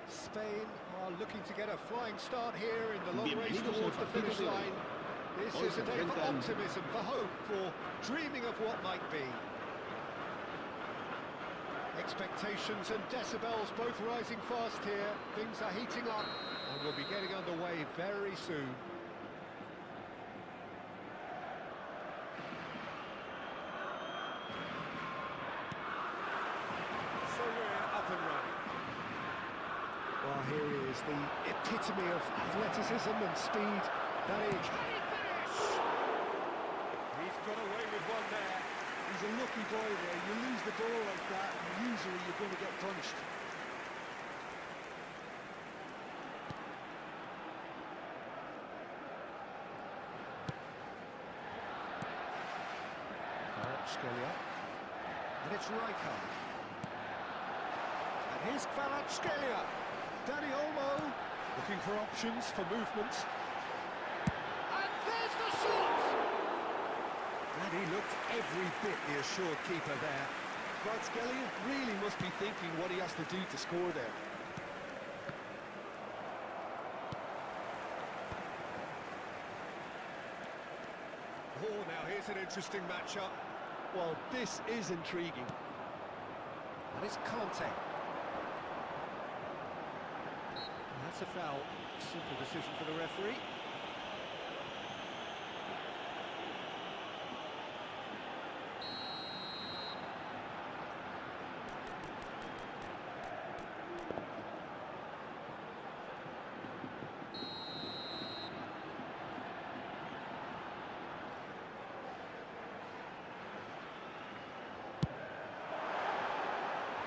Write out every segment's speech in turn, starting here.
Spain are looking to get a flying start here in the long race towards the finish line. This is a day for optimism, for hope, for dreaming of what might be. Expectations and decibels both rising fast here. Things are heating up and we'll be getting underway very soon. So we're up and running. Well, here he is, the epitome of athleticism and speed. That is... Can he finish? He's got away with one there. He's a lucky boy there. You lose the ball like that, and usually you're going to get punched. Kvaratskhelia. And it's Rijkaard. And here's Kvaratskhelia. Dani Olmo looking for options for movement. And there's the shot! And he looked every bit the assured keeper there. Kvaratskhelia really must be thinking what he has to do to score there. Oh, now here's an interesting matchup. Well, this is intriguing. And it's Conte. That's a foul. Simple decision for the referee.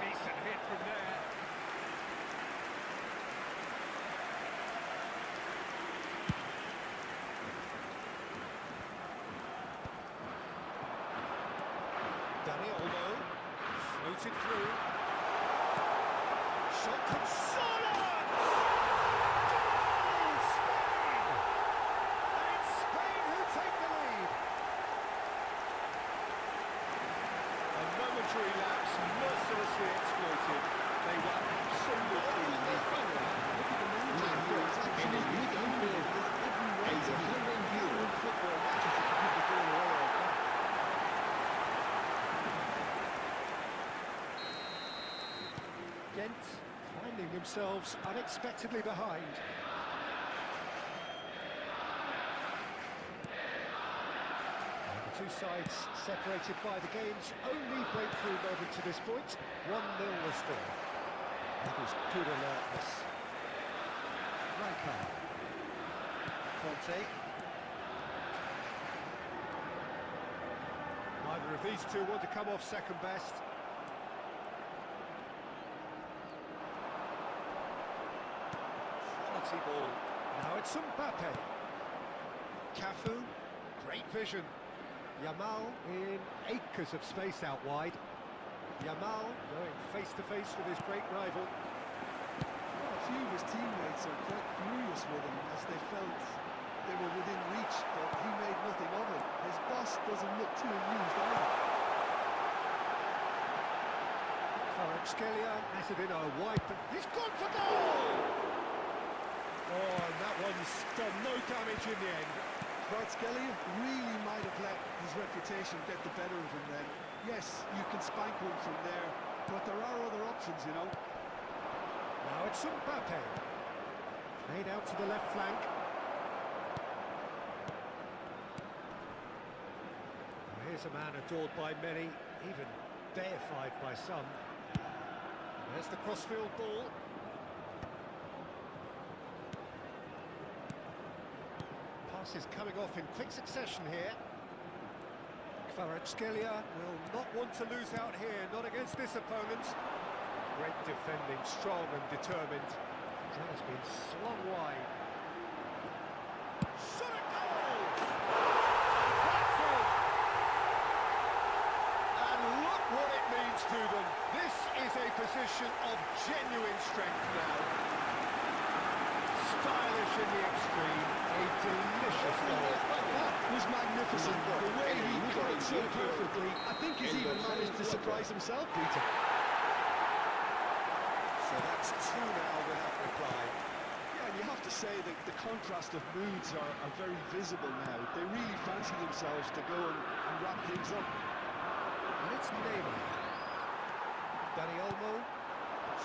Decent hit from there. Dani Olmo, floated through. Shot comes solid! Goal! Spain! And it's Spain who take the lead. A momentary lapse, mercilessly exploited. They were absolutely lethal. Look at the manager here. He's actually looking for every way to win football matches to keep the ball away like that. Ghent finding themselves unexpectedly behind. And the two sides separated by the game's only breakthrough moment to this point. 1-0 the score. That was good alertness. Rijkaard. Conte. Neither of these two want to come off second best. Ball. Now it's Mbappe. Cafu, great vision. Yamal in acres of space out wide. Yamal going face-to-face with his great rival. Well, a few of his teammates are quite furious with him as they felt they were within reach, but he made nothing of it. His boss doesn't look too amused either. Kvaratskhelia has it in a wide... He's gone for goal! Oh, and that one's done no damage in the end. Kvaratskhelia really might have let his reputation get the better of him then. Yes, you can spank one from there, but there are other options, you know. Now it's Mbappe. Played out to the left flank. Well, here's a man adored by many, even deified by some. There's the crossfield ball. Passes coming off in quick succession here. Kvaratskhelia will not want to lose out here, not against this opponent. Great defending, strong and determined. That has been slung wide. Shot a goal! Bradford! And look what it means to them. This is a position of genuine strength now. Stylish in the extreme, a delicious goal. That was magnificent. The way he cut it so perfectly, I think he's even managed to surprise himself, Peter. So that's two now without reply. Yeah, and you have to say that the contrast of moods are very visible now. They really fancy themselves to go and wrap things up. And it's Neymar. Dani Olmo.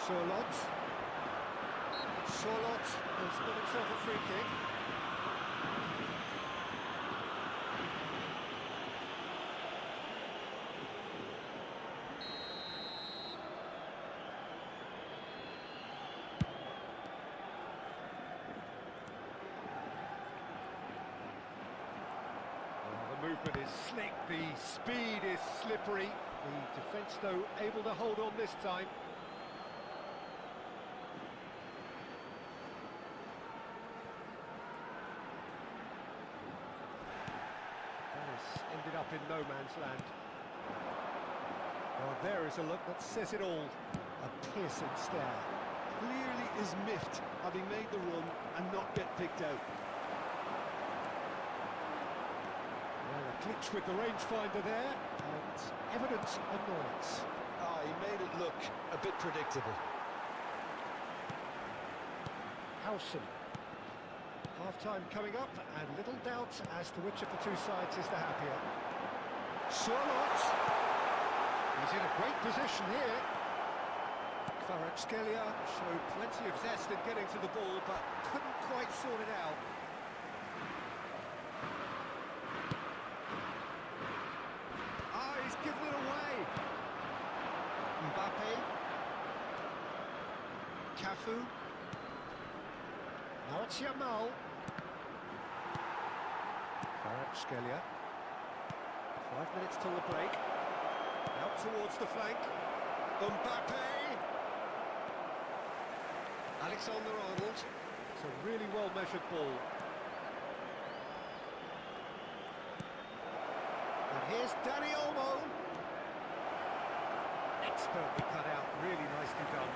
Sorloth. Sorloth has got himself a free kick. The movement is slick, the speed is slippery. The defence, though, able to hold on this time. Ended up in no man's land. Well, there is a look that says it all. A piercing stare. Clearly is miffed, having made the run and not get picked out. Well, a glitch with the rangefinder there, and evidence annoyance. Ah, he made it look a bit predictable. Howson. Half-time coming up, and little doubt as to which of the two sides is the happier. Sorloth! He's in a great position here. Kvaratskhelia showed plenty of zest in getting to the ball, but couldn't quite sort it out. Ah, he's given it away. Mbappe. Cafu. Now it's Yamal. Kvaratskhelia. 5 minutes till the break. Out towards the flank. Mbappe. Alexander-Arnold. It's a really well-measured ball. And here's Dani Olmo. Expertly cut out, really nicely done.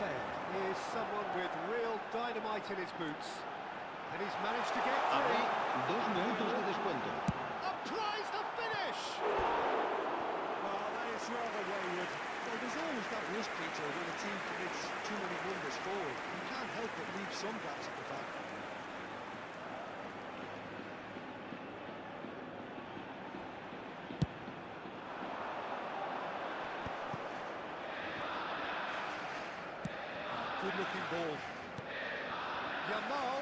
There is someone with real dynamite in his boots. And he's managed to get free. 2 minutos de descuento. Applies the finish! Well, that is rather wayward. Well, there's always that risk, Peter, when a team commits too many blunders forward. You can't help but leave some gaps at the back. Good-looking ball. Yamal.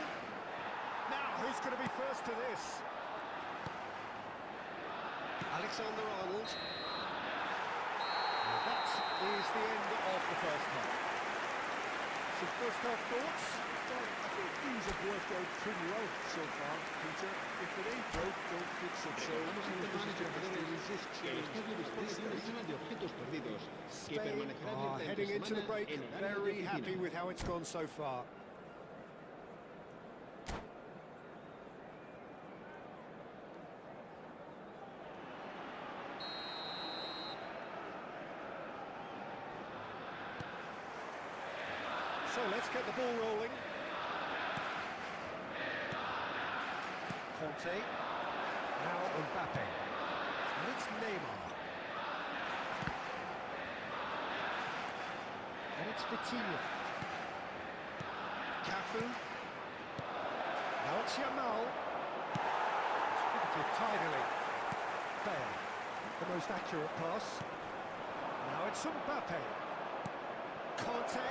Now, who's going to be first to this? Alexander-Arnold. That is the end of the first half. Some first half thoughts? Well, I think things have worked out pretty well so far, Peter. If it ain't broke, don't fix it. So, Spain are heading into the break, very happy with how it's gone so far. So let's get the ball rolling. Conte. Now Mbappe. And it's Neymar. And it's Vitinha. Cafu. Now it's Yamal. Distributed tidily. Bale. The most accurate pass. Now it's Mbappe. Conte.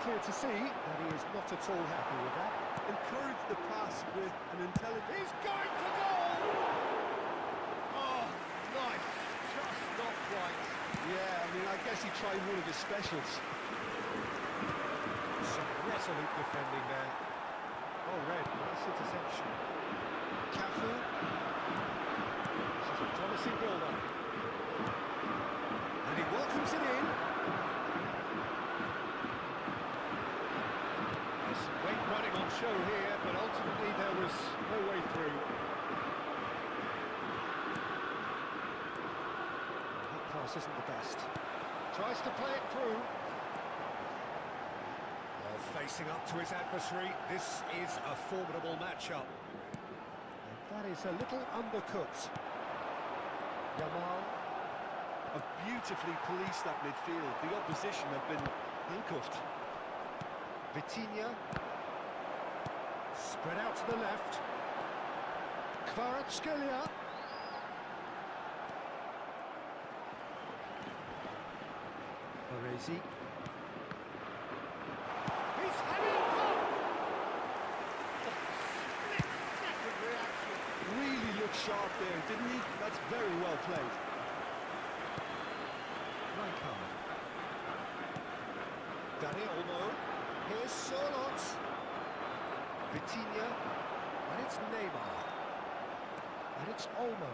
clear to see that he is not at all happy with that. Encourage the pass with an intelligent... He's going for goal! Oh, nice. Just not quite. Yeah, I mean, I guess he tried one of his specials. Some resolute defending there. Oh, red. Nice interception. Cafu. This is a promising build-up. And he welcomes it in. There's some weight running on show here, but ultimately there was no way through. That pass isn't the best. Tries to play it through. Well, facing up to his adversary, this is a formidable matchup. And that is a little undercooked. Yamal. Beautifully policed that midfield. The opposition have been handcuffed. Vitinha. Spread out to the left. Kvaratskhelia. Baresi. He's heading it up! Split-second reaction. Really looked sharp there, didn't he? That's very well played. Rijkaard. Dani Olmo. Here's Sørloth. Vitinha. And it's Neymar. And it's Olmo.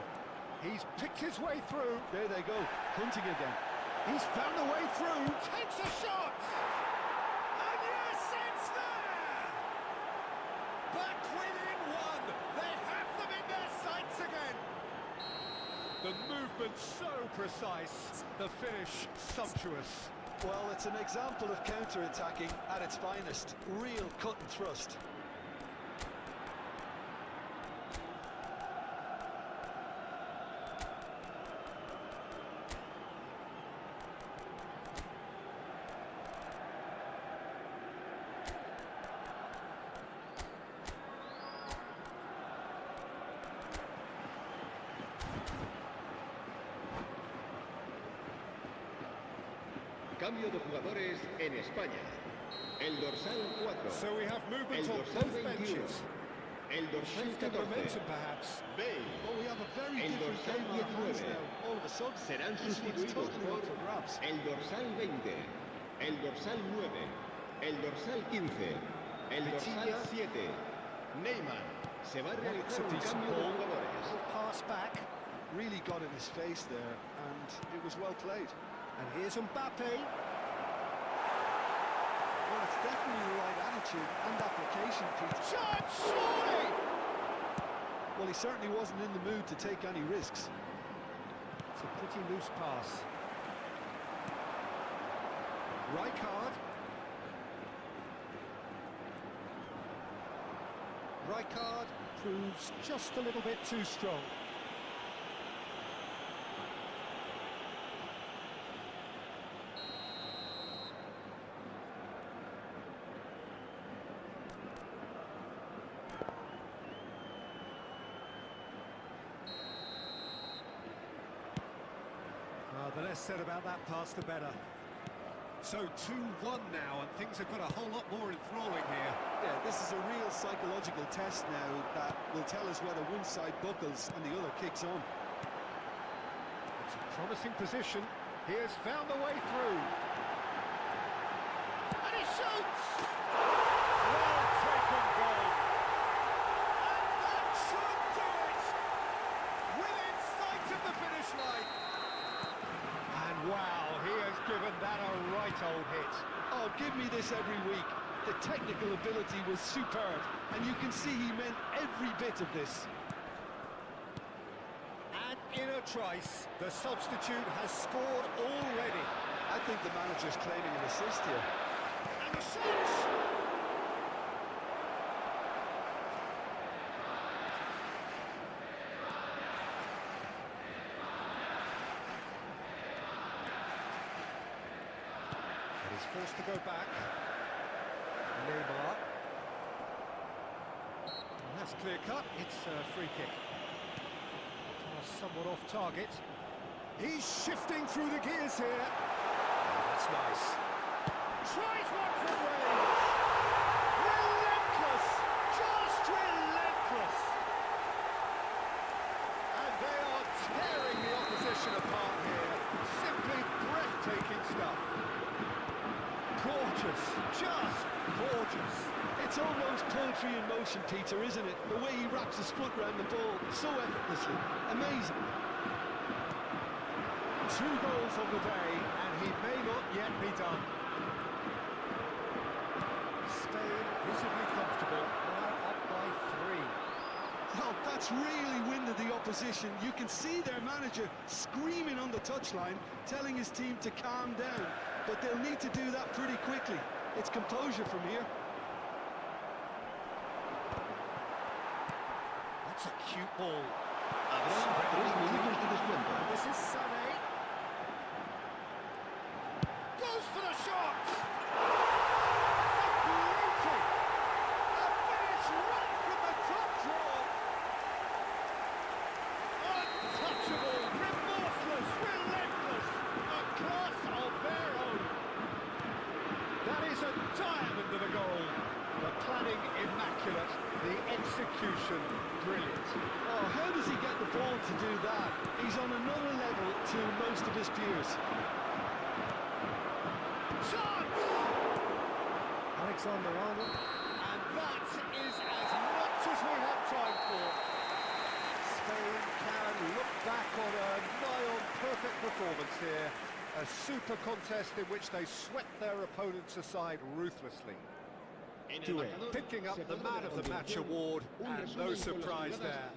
He's picked his way through. There they go, hunting again. He's found a way through. Takes a shot. And yes, it's there! Back within one. They have them in their sights again. The movement so precise. The finish sumptuous. Well, it's an example of counter-attacking at its finest. Real cut and thrust. Cambio de jugadores en España. El dorsal 4. So we have movement El on dorsal both 21. benches. El dorsal Shifting 14. momentum, perhaps. Bale. Well, we have a very El different dorsal game on our hands 19. now. All of a sudden, Serán this one's sustituidos totally por up for grabs. el dorsal 20, el dorsal 9, el dorsal 15, el dorsal Vitinha. 7. Neymar. Se va a It's realizar a un decent cambio de ball. jugadores. Pass back. Really got in his face there, and it was well played. And here's Mbappe. Well, it's definitely the right attitude and application, Pete. Shot, surely! Well, he certainly wasn't in the mood to take any risks. It's a pretty loose pass. Rijkaard. Rijkaard proves just a little bit too strong. The less said about that pass, the better. So 2-1 now, and things have got a whole lot more enthralling here. Yeah, this is a real psychological test now that will tell us whether one side buckles and the other kicks on. It's a promising position. He has found a way through. And he shoots! Well taken goal. And that should do it! Within sight of the finish line. And wow, he has given that a right old hit. Oh, give me this every week. The technical ability was superb, and you can see he meant every bit of this. And in a trice, the substitute has scored already. I think the manager's claiming an assist here. And the shots! He's forced to go back. Neymar. And that's clear cut. It's a free kick. Pass somewhat off target. He's shifting through the gears here. Oh, that's nice. Tries one from range. Relentless, just relentless. And they are tearing the opposition apart here. Simply breathtaking stuff. Gorgeous, just gorgeous. It's almost poetry in motion, Peter, isn't it? The way he wraps his foot round the ball so effortlessly. Amazing. 2 goals on the day, and he may not yet be done. Spain visibly comfortable, now up by 3. Oh, that's really winded the opposition. You can see their manager screaming on the touchline, telling his team to calm down. But they'll need to do that pretty quickly. It's composure from here. That's a cute ball. Habrá 3 minutos de descuento. This is Sané. Goes for the shot! It's a beauty! A finish right from the top draw! Untouchable, remorseless, relentless! A class of their own! That is a diamond of a goal! The planning immaculate, the execution brilliant. Oh, how does he get the ball to do that? He's on another level to most of his peers. Chance! Alexander-Arnold. And that is as much as we have time for. Spain can look back on a nigh-on perfect performance here. A super contest in which they swept their opponents aside ruthlessly. Picking up the Man of the Match award, and no surprise there.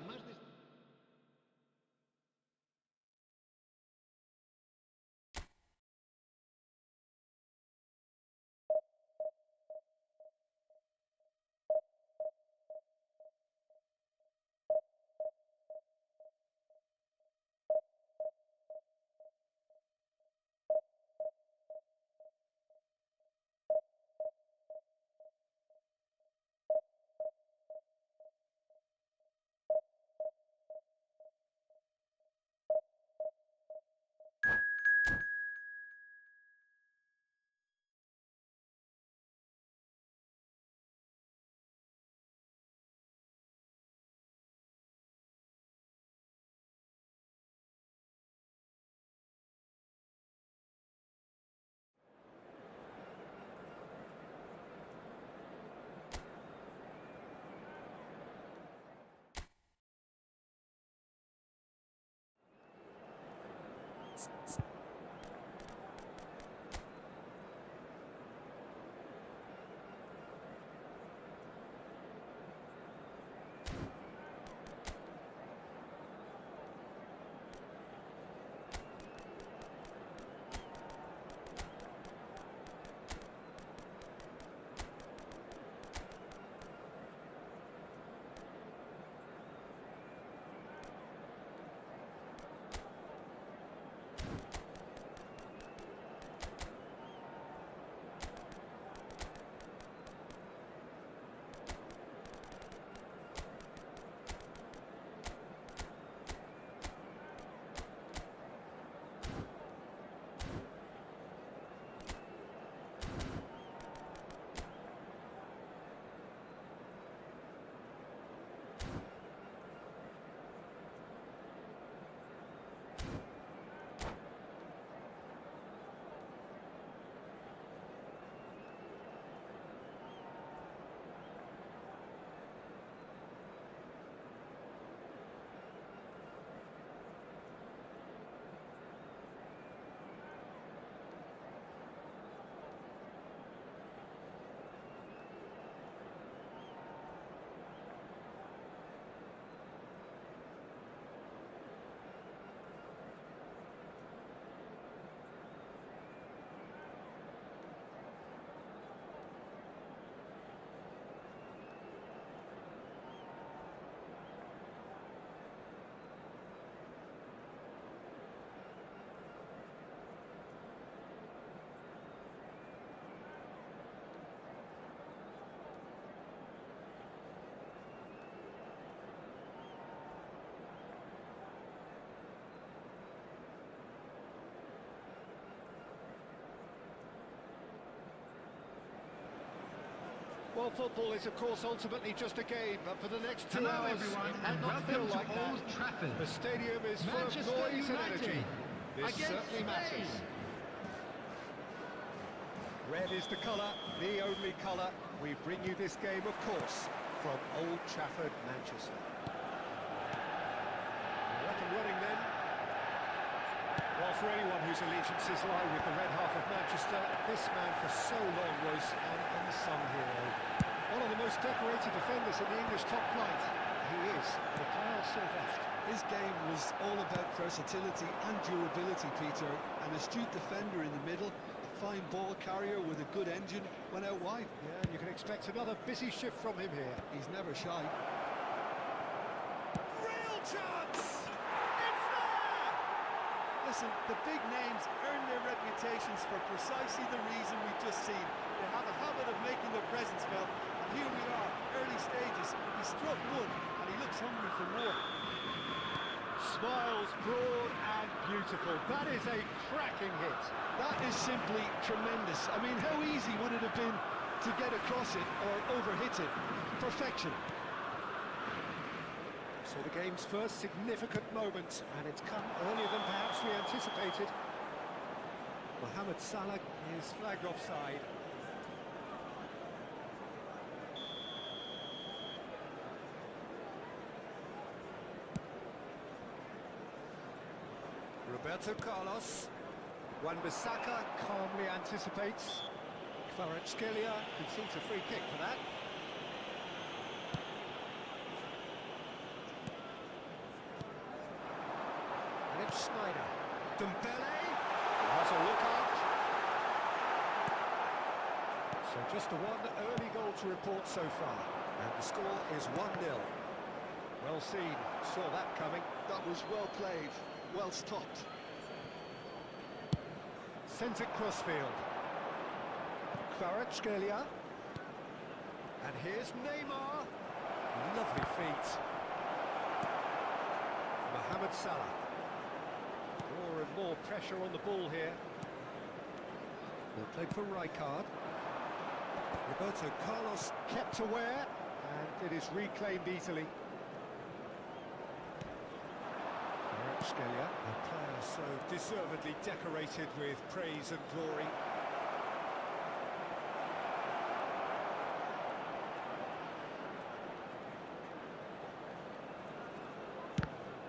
Well, football is, of course, ultimately just a game, but for the next 2 Hello hours, everyone, it and might not feel welcome to like that. Old Trafford. The stadium is full of Manchester noise and United energy. This against certainly matters. Spain. Red is the colour, the only colour. We bring you this game, of course, from Old Trafford, Manchester. Up and running then. Well, for anyone whose allegiances lie with the red half of Manchester, this man for so long was an unsung hero. One of the most decorated defenders in the English top flight. He is Mikhail Sylvestre. His game was all about versatility and durability, Peter. An astute defender in the middle, a fine ball carrier with a good engine, went out wide. Yeah, and you can expect another busy shift from him here. He's never shy. Real chance! It's there! Listen, the big names earn their reputations for precisely the reason we've just seen. They have a habit of making their presence felt, and here we are, early stages. He struck one, and he looks hungry for more. Smiles broad and beautiful. That is a cracking hit. That is simply tremendous. I mean, how easy would it have been to get across it or overhit it? Perfection. So the game's first significant moment, and it's come earlier than perhaps we anticipated. Mohamed Salah is flagged offside. Roberto Carlos. Wan-Bissaka calmly anticipates. Kvaratskhelia concedes a free kick for that. And it's Snyder. Dembele has a look out. So just the one early goal to report so far. And the score is 1-0. Well seen, saw that coming. That was well played, well stopped. Sent it crossfield. Kvaratskhelia. And here's Neymar. Lovely feet. Mohamed Salah. More and more pressure on the ball here. Well played for Rijkaard. Roberto Carlos kept aware, and it is reclaimed easily. Kvaratskhelia, a player so deservedly decorated with praise and glory.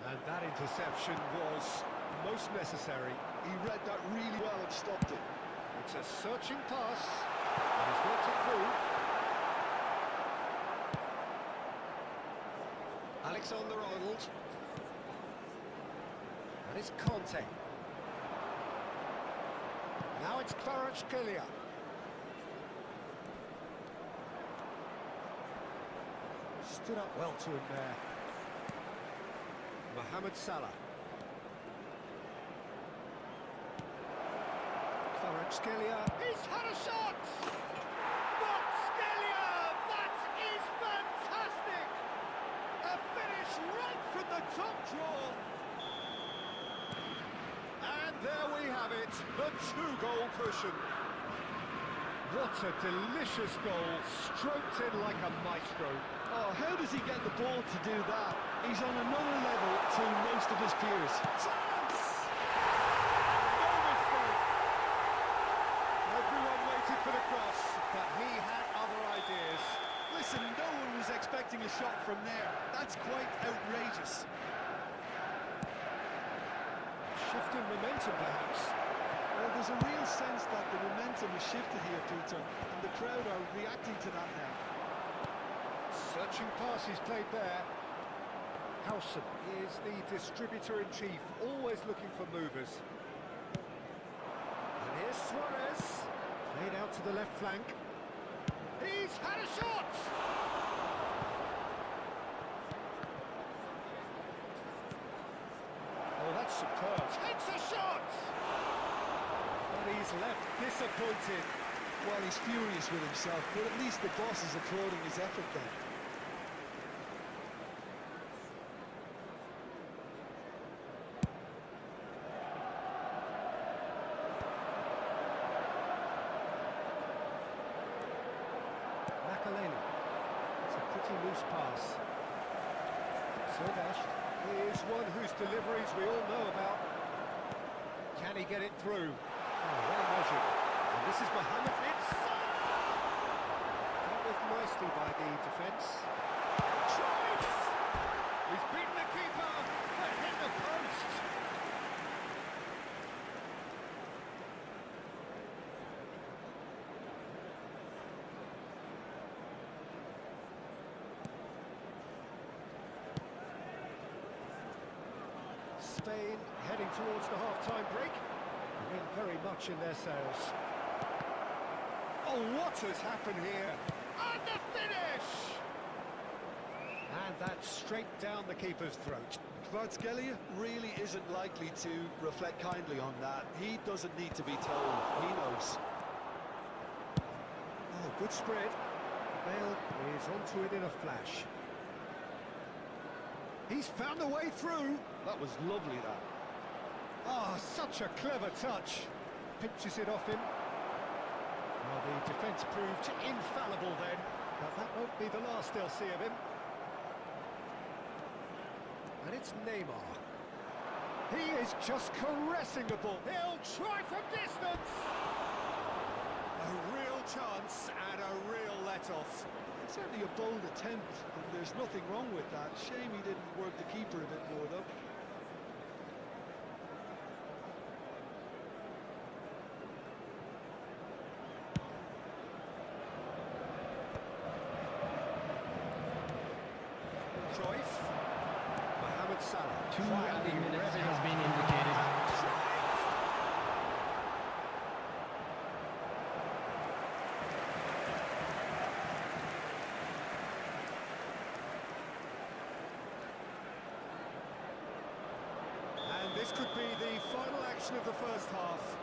And that interception was most necessary. He read that really well and stopped it. It's a searching pass, and he's worked it through. Alexander-Arnold. And it's Conte. Now it's Kvaratskhelia. Stood up well to him there. Mohamed Salah. Kvaratskhelia. He's had a shot! Kvaratskhelia! That is fantastic! A finish right from the top draw. And there we have it, the two-goal cushion. What a delicious goal, stroked in like a maestro. Oh, how does he get the ball to do that? He's on another level to most of his peers. Chance! No mistake! Everyone waited for the cross, but he had other ideas. Listen, no one was expecting a shot from there. That's quite outrageous. Shift in momentum, perhaps. Well, there's a real sense that the momentum has shifted here, Peter, and the crowd are reacting to that now. Searching pass he's played there. Howson is the distributor-in-chief, always looking for movers. And here's Suarez, played out to the left flank. He's had a shot! Oh, that's superb. Takes a shot! But he's left disappointed. Well, he's furious with himself, but at least the boss is applauding his effort then. Makaleli. slightly loose pass. Sodash is one whose deliveries we all know about. Can he get it through? Oh, well measured. And this is Mohamed. It's dealt with nicely by the defence. Choice! He's beaten the keeper, but hit the post. Spain heading towards the half-time break. Again, very much in their sails. Oh, what has happened here? And the finish! And that's straight down the keeper's throat. Kvaratskhelia really isn't likely to reflect kindly on that. He doesn't need to be told. He knows. Oh, good spread. Bale is onto it in a flash. He's found a way through. That was lovely, that. Ah, such a clever touch. Pinches it off him. Well, the defence proved infallible then, but that won't be the last they'll see of him. And it's Neymar. He is just caressing the ball. He'll try from distance. A real chance and a real let-off. It's certainly a bold attempt, and there's nothing wrong with that. Shame he didn't work the keeper a bit more, though. Cruyff. Mohamed Salah. 2 added minutes has been indicated. And this could be the final action of the first half.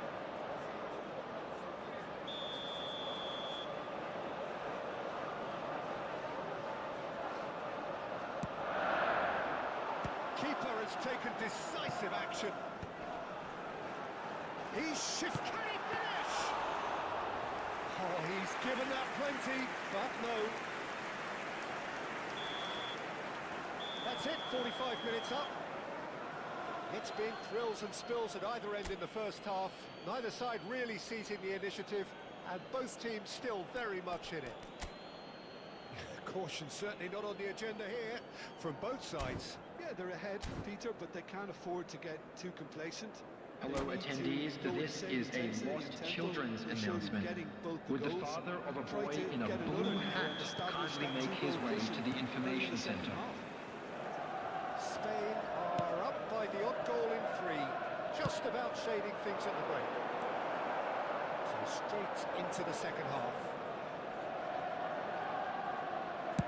Keeper has taken decisive action. He's shift. Can he finish? Oh, he's given that plenty, but no. That's it, 45 minutes up. It's been thrills and spills at either end in the first half. Neither side really seizing the initiative, and both teams still very much in it. Caution certainly not on the agenda here, from both sides. Yeah, they're ahead, Peter, but they can't afford to get too complacent. Hello attendees, this is a lost children's announcement. Would the father of a boy in a blue hat kindly make his way to the information center? Spain are up by the odd goal in 3, just about shading things at the break. So straight into the second half.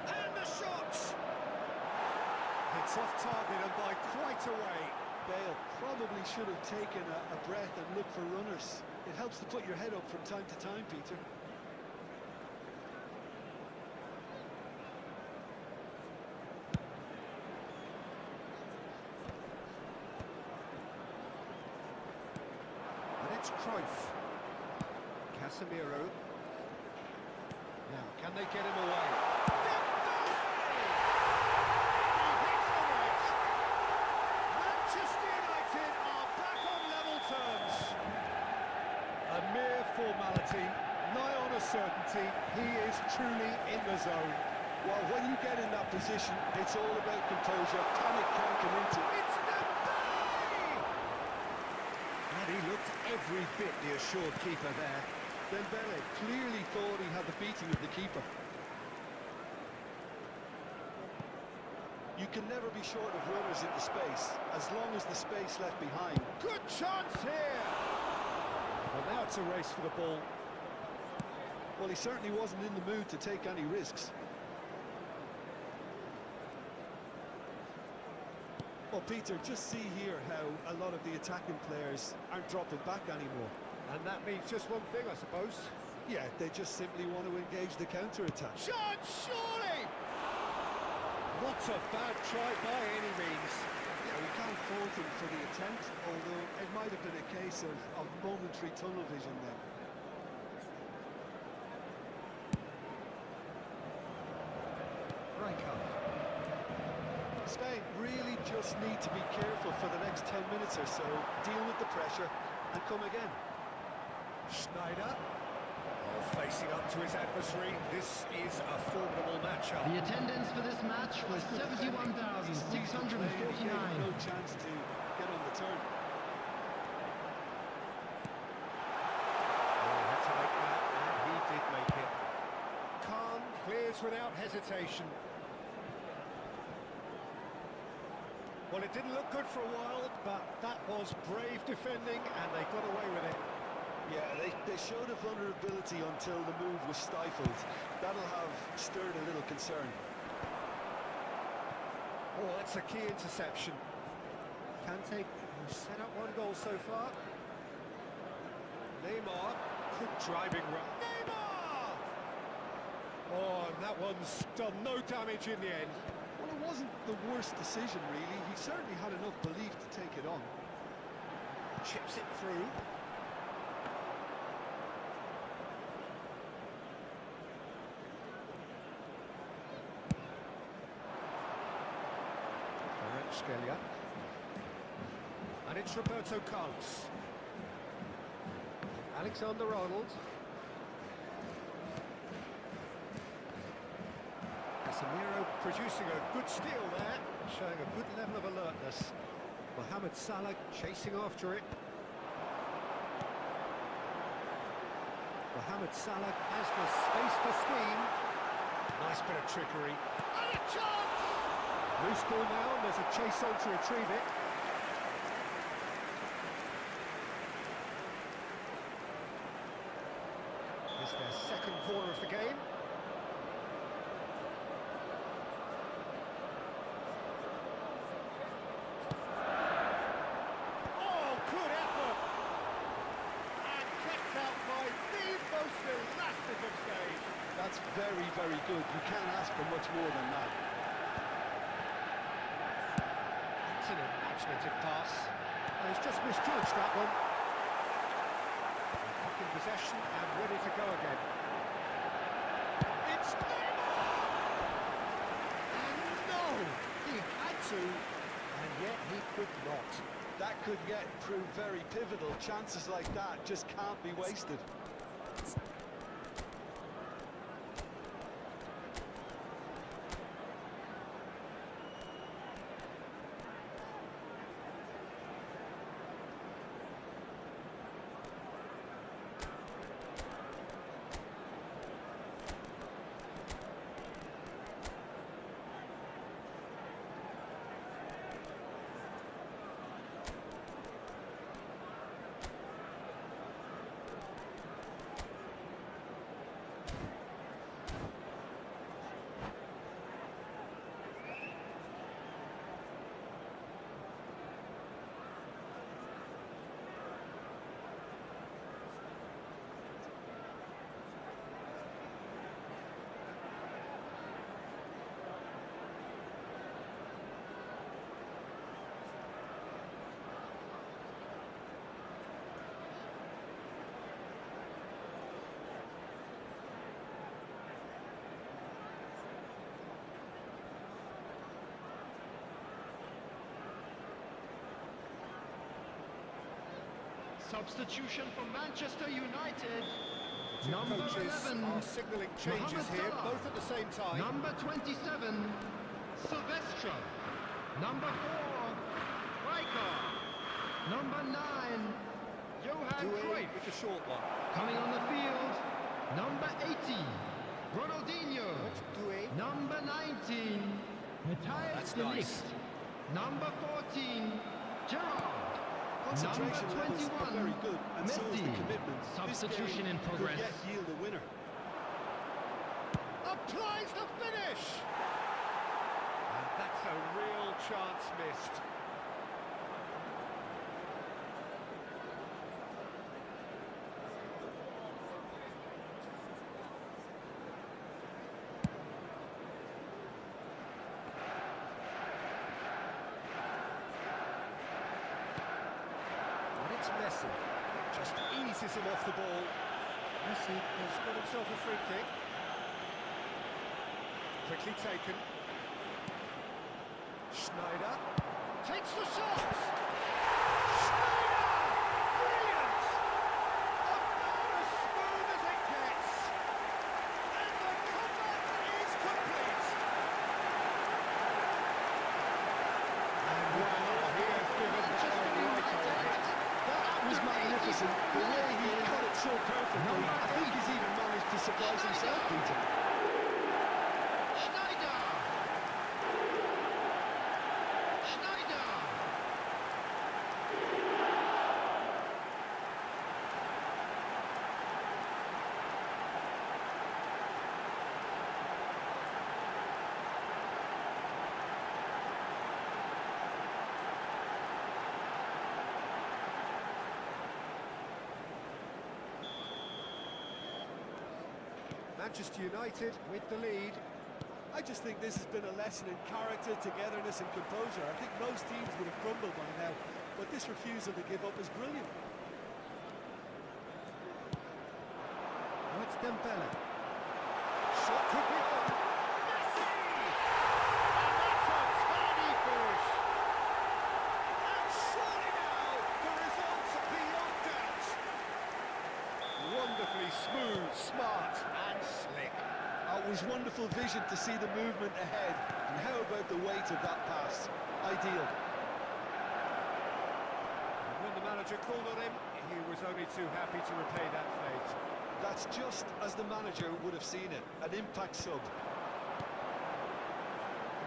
And the shot! It's off target and by quite a way. Bale probably should have taken a breath and looked for runners. It helps to put your head up from time to time, Peter. And it's Cruyff. Casemiro. Now, can they get him away? Manchester United are back on level terms. A mere formality, nigh on a certainty. He is truly in the zone. Well, when you get in that position, it's all about composure. Panic can't come into it. It's Dembele! And he looked every bit the assured keeper there. Dembele clearly thought he had the beating of the keeper. You can never be short of runners into space, as long as the space left behind. Good chance here! Well, now it's a race for the ball. Well, he certainly wasn't in the mood to take any risks. Well, Peter, just see here how a lot of the attacking players aren't dropping back anymore. And that means just one thing, I suppose. Yeah, they just simply want to engage the counter-attack. Chance, surely! Not a bad try by any means. Yeah, we can't fault him for the attempt, although it might have been a case of momentary tunnel vision then. Right, just need to be careful for the next 10 minutes or so, deal with the pressure and come again. Schneider, facing up to his adversary. This is a formidable matchup. The attendance for this match was 71,649. No chance to get on the turn. Oh, had to make that, and he did make it. Calm, clears without hesitation. Well, it didn't look good for a while, but that was brave defending, and they got away with it. Yeah, they showed a vulnerability until the move was stifled. That'll have stirred a little concern. Oh, that's a key interception. Kante set up one goal so far. Neymar, good driving run. Neymar! Oh, and that one's done no damage in the end. Well, it wasn't the worst decision, really. He certainly had enough belief to take it on. Chips it through. Scalia. And it's Roberto Carlos. Alexander-Arnold. Casemiro producing a good steal there, showing a good level of alertness. Mohamed Salah chasing after it. Mohamed Salah has the space to scheme. Nice bit of trickery. And a chance! Loose ball now, and there's a chase on to retrieve it. It's their second corner of the game. Oh, good effort! And kept out by the most elastic of stage. That's very, very good. You can't ask for much more than that. It's an imaginative pass. And he's just misjudged that one. Back in possession and ready to go again. It's Neymar! And no! He had to, and yet he could not. That could yet prove very pivotal. Chances like that just can't be wasted. Substitution for Manchester United. Two Number coaches 11, are signalling changes Mohamed here, Salah. both at the same time. Number 27, Silvestre. Number 4, Riker. Number 9, Johan Doué Cruyff. with a short one. Coming on the field, number 80, Ronaldinho. That's Doué. Number 19, Matthias That's de nice. Ligt. Number 14, Gerrard. Concentration Number levels 21, are very good, and so is the Messi. commitment. Substitution This game in progress. could yet yield a winner. Applies the finish! And that's a real chance missed. And it's Messi. Just eases him off the ball. Messi has got himself a free kick. Quickly taken. Schneider surprise himself, Peter. Manchester United with the lead. I just think this has been a lesson in character, togetherness and composure. I think most teams would have crumbled by now, but this refusal to give up is brilliant. Oh, it's Dembele. Shot could be on. Messi! And that's a tidy finish. And surely now, the results beyond doubt. Wonderfully smooth, smart and slick. It was wonderful vision to see the movement ahead. And how about the weight of that pass? Ideal. When the manager called on him, he was only too happy to repay that fate. That's just as the manager would have seen it. An impact sub.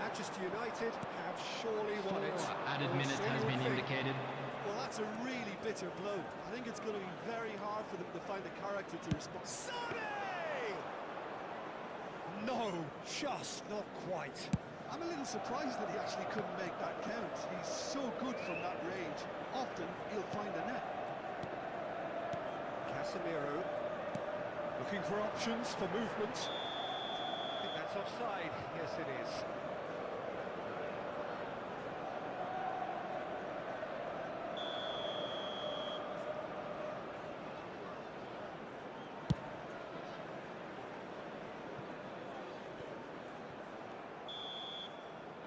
Manchester United have surely won it. Added Or minute so has you been think. indicated. Well, that's a really bitter blow. I think it's going to be very hard for them to find the character to respond. Sane! No, just not quite. I'm a little surprised that he actually couldn't make that count. He's so good from that range. Often, he'll find a net. Casemiro looking for options for movement. I think that's offside. Yes, it is.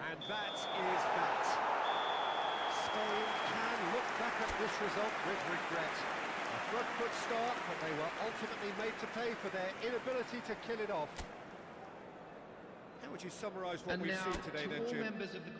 And that is that. Spain can look back at this result with regret. A front foot start, but they were ultimately made to pay for their inability to kill it off. How would you summarise what And we've now, seen today to then, all Jim? members of the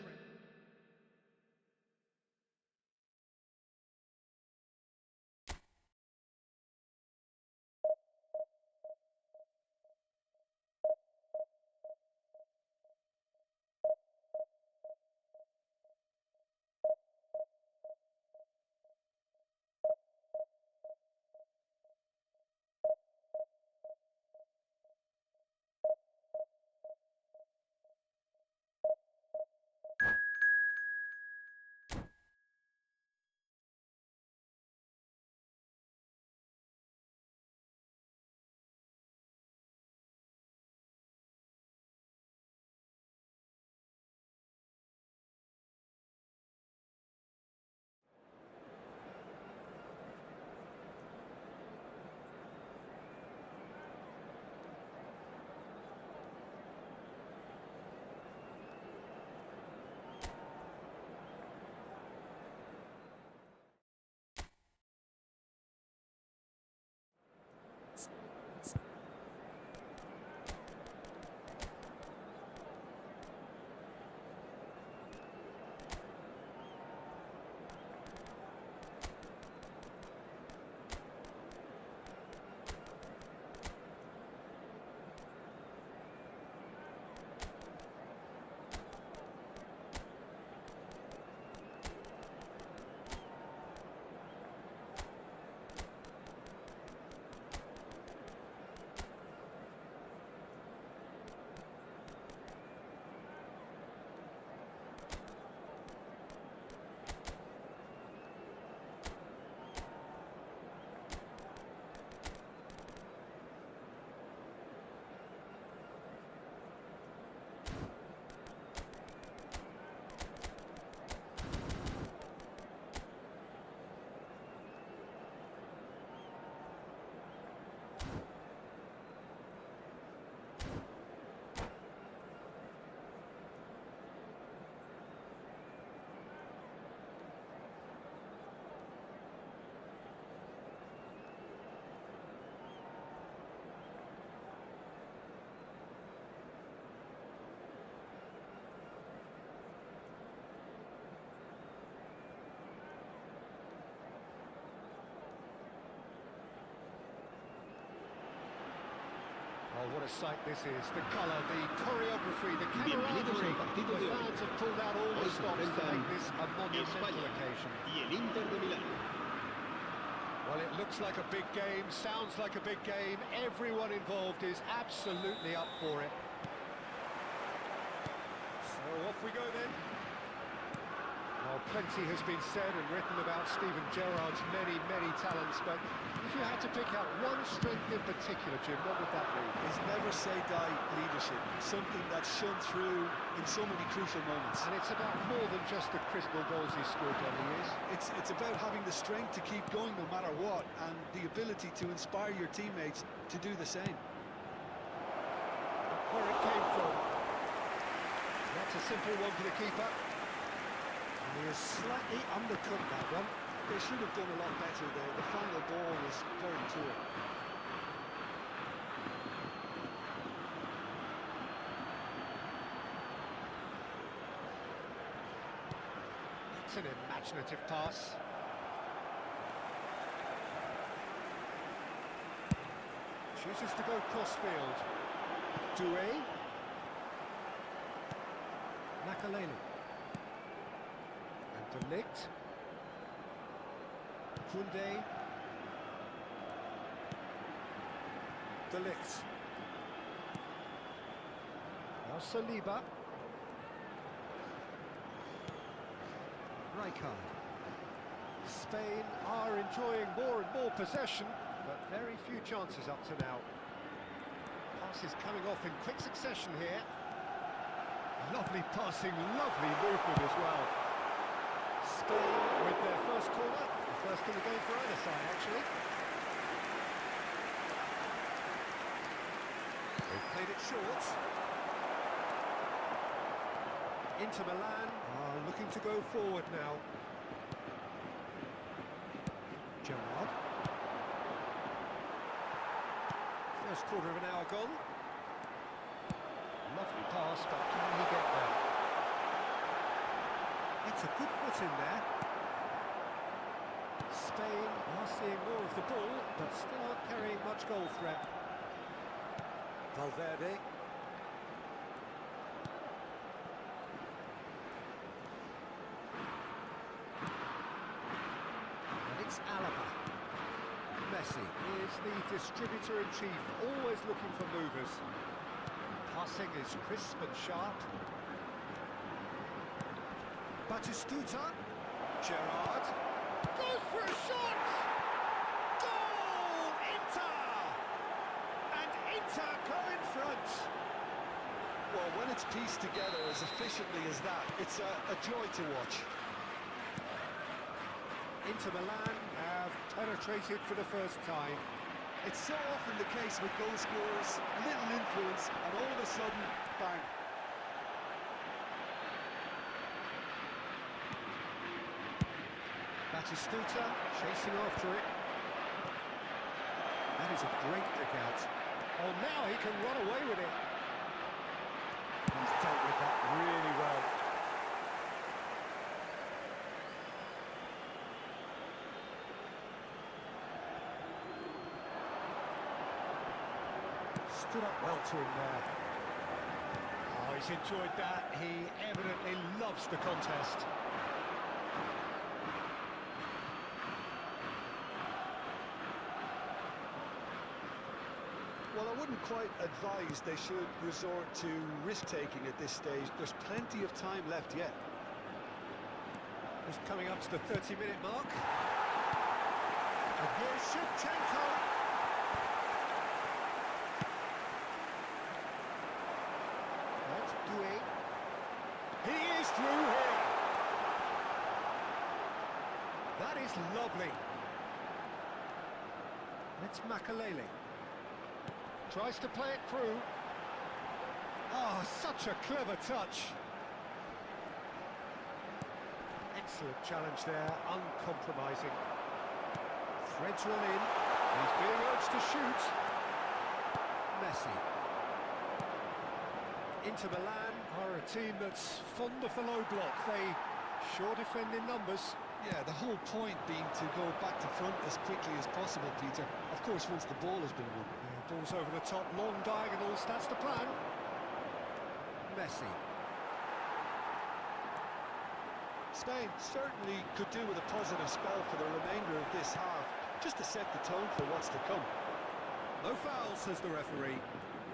Oh, what a sight this is. The colour, the choreography, the Bienvenidos camaraderie. al partido The de hoy. fans have pulled out all Hoy the se stops to enfrentan make this a monumental España occasion. y el Inter de Milán. Well, it looks like a big game, sounds like a big game. Everyone involved is absolutely up for it. So off we go then. Well, plenty has been said and written about Steven Gerrard's many, many talents, but if you had to pick out one strength in particular, Jim, what would that be? His never-say-die leadership, something that shone through in so many crucial moments. And it's about more than just the critical goals he scored over the years. It's about having the strength to keep going no matter what, and the ability to inspire your teammates to do the same. Where it came from. That's a simple one for the keeper. And he has slightly undercut that one. They should have done a lot better there. The final ball was very poor. It's an imaginative pass. Chooses to go crossfield. Doué. Makaleli. And De Ligt. Koundé. De Ligt. Now Saliba. Rijkaard. Spain are enjoying more and more possession, but very few chances up to now. Passes coming off in quick succession here. Lovely passing, lovely movement as well. Spain with their first corner, the first in the game for either side actually. They've played it short. Inter Milan are looking to go forward now. Gerrard. First quarter of an hour gone. Lovely pass, but can he get there? It's a good foot in there. Spain are seeing more of the ball, but still aren't carrying much goal threat. Valverde. It's Alaba. Messi is the distributor-in-chief, always looking for movers. Passing is crisp and sharp. Batistuta. Gerrard. Goes for a shot! Goal! Inter! And Inter go in front. Well, when it's pieced together as efficiently as that, it's a joy to watch. Inter Milan have penetrated for the first time. It's so often the case with goal scorers, a little influence, and all of a sudden, bang. Batistuta chasing after it. That is a great kick out. Oh, now he can run away with it. He's dealt with that really well. Stood up well to him there. Oh, he's enjoyed that. He evidently loves the contest. Well, I wouldn't quite advise they should resort to risk-taking at this stage. There's plenty of time left yet. Just coming up to the 30-minute mark. And here's Shevchenko. That's Doué. He is through here. That is lovely. It's Makaleli. Tries to play it through. Oh, such a clever touch. Excellent challenge there, uncompromising. Threads one in. He's being urged to shoot. Messi. Inter Milan are a team that's fond of the low block. They sure defend in numbers. Yeah, the whole point being to go back to front as quickly as possible, Peter. Of course, once the ball has been won. Yeah, Ball's over the top, long diagonals, that's the plan. Messi. Spain certainly could do with a positive spell for the remainder of this half, just to set the tone for what's to come. No foul, says the referee.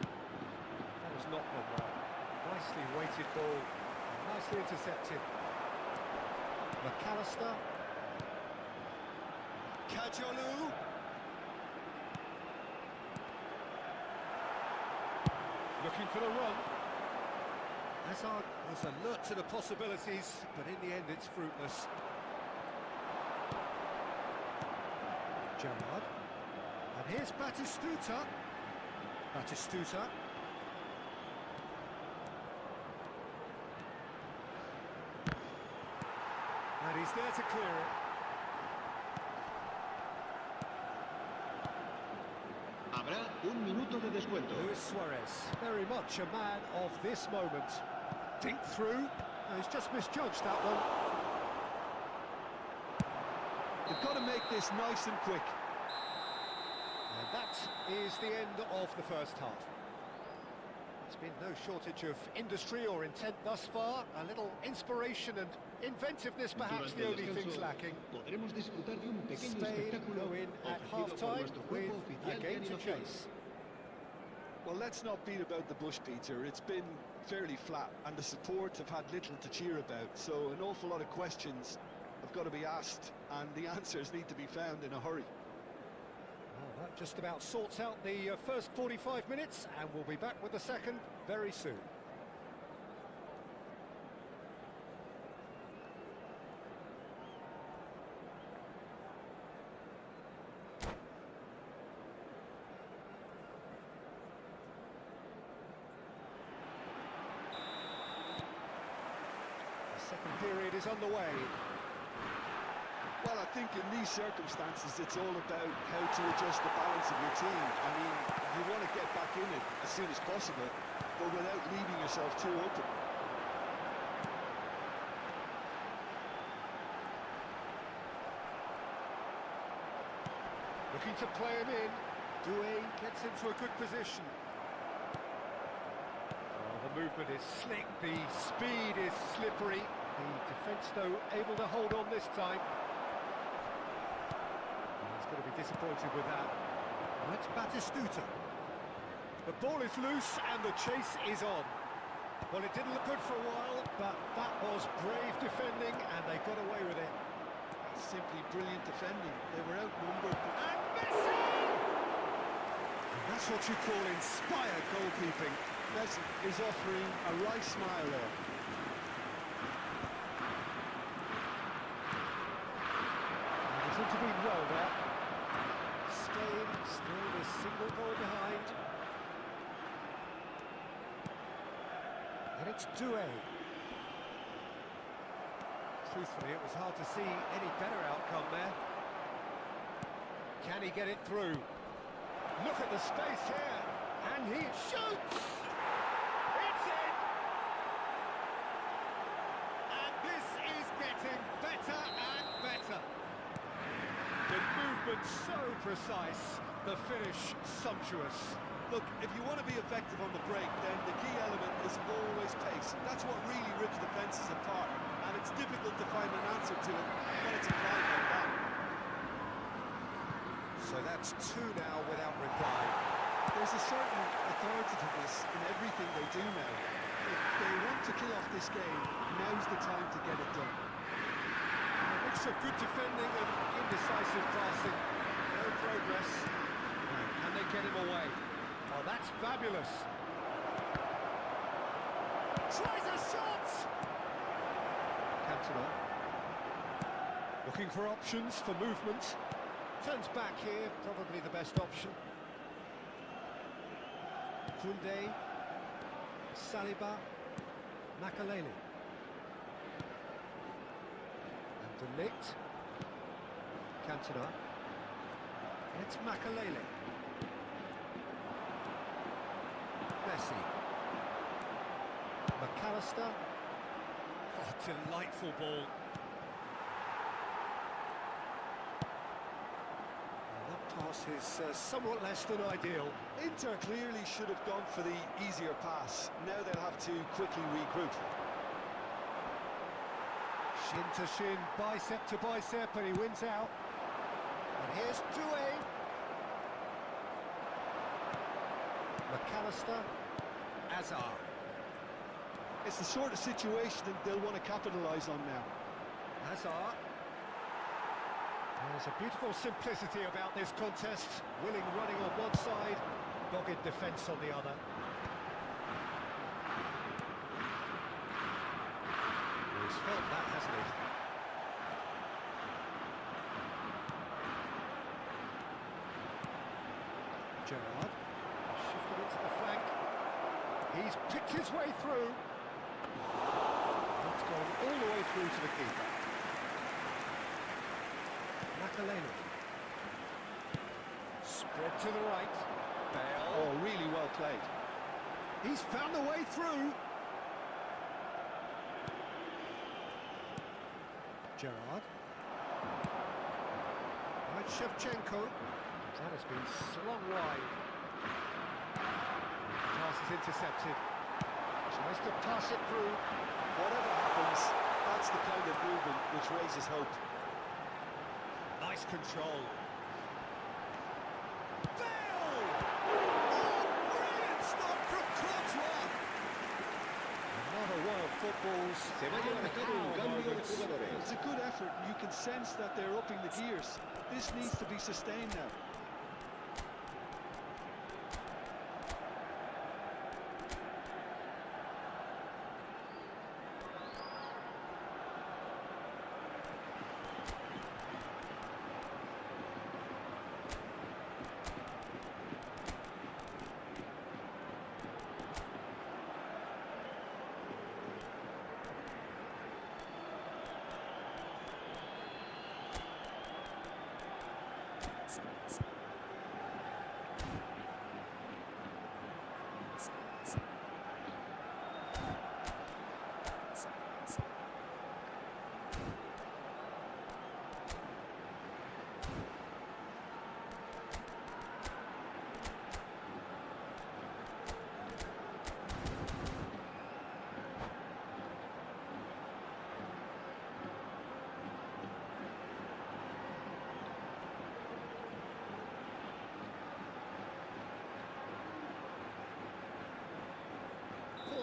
That was not gone well. Nicely weighted ball, nicely intercepted. McAllister. Kajolu. Looking for the run. Hazard was alert to the possibilities, but in the end it's fruitless. Gerrard. And here's Batistuta. Batistuta. And he's there to clear it. Habrá un minuto de descuento. Luis Suarez, very much a man of this moment. Dink through. Oh, he's just misjudged that one. You've got to make this nice and quick. And that is the end of the first half. There's been no shortage of industry or intent thus far. A little inspiration and inventiveness, perhaps the only things lacking. Podremos disfrutar de un pequeño Spain espectáculo go in at ofrecido por half-time nuestro with grupo a oficial de game to animación. chase. Well, let's not beat about the bush, Peter. It's been fairly flat, and the support have had little to cheer about. So an awful lot of questions have got to be asked, and the answers need to be found in a hurry. Well, that just about sorts out the first 45 minutes, and we'll be back with the second very soon. The second period is underway. Well, I think in these circumstances, it's all about how to adjust the balance of your team. I mean, you want to get back in it as soon as possible, but without leaving yourself too open. Looking to play him in. Doué gets into a good position. Oh, the movement is slick, the speed is slippery. The defence, though, able to hold on this time. He's going to be disappointed with that. Well, it's Batistuta. The ball is loose and the chase is on. Well, it didn't look good for a while, but that was brave defending and they got away with it. Simply brilliant defending. They were outnumbered. And Messi! And that's what you call inspired goalkeeping. Messi is offering a wry smile there. And he's intervened well there. Spain still a single goal behind. And it's Doué. Truthfully, it was hard to see any better outcome there. Can he get it through? Look at the space here, and he shoots! It's in! And this is getting better and better. The movement so precise, the finish sumptuous. Look, if you want to be effective on the break, then the key element is always pace. That's what really rips defences apart, and it's difficult to find an answer to it when it's applied like that. So that's two now without reply. There's a certain authoritativeness in everything they do now. If they want to kill off this game, now's the time to get it done. A mixture of good defending and indecisive passing. No progress. Can they get him away? Oh, that's fabulous. Tries a shot! Cantona. Looking for options for movement. Turns back here, probably the best option. Koundé. Saliba. Makaleli. And De Ligt. Cantona. And it's Makaleli. Messi. McAllister. Oh, delightful ball. And that Pass is somewhat less than ideal. Inter clearly should have gone for the easier pass. Now they'll have to quickly regroup. Shin to shin, bicep to bicep, and he wins out. And here's Doué. McAllister. Azar. It's the sort of situation that they'll want to capitalise on now. Azar. There's a beautiful simplicity about this contest. Willing running on one side, dogged defence on the other. He's felt that, hasn't he? Gerrard, shifted into the flank. He's picked his way through. It's gone all the way through to the keeper. Makaleli. Spread to the right. Bale. Oh, really well played. He's found the way through. Gerrard. Right, Shevchenko. That has been slung wide. Pass is intercepted. Tries to pass it through. Whatever happens, that's the kind of movement which raises hope. Nice control. Bale! Oh, brilliant stop from Courtois! Another one of football's Se va a marcar un cambio de jugadores. It's a good effort, and you can sense that they're upping the gears. This needs to be sustained now.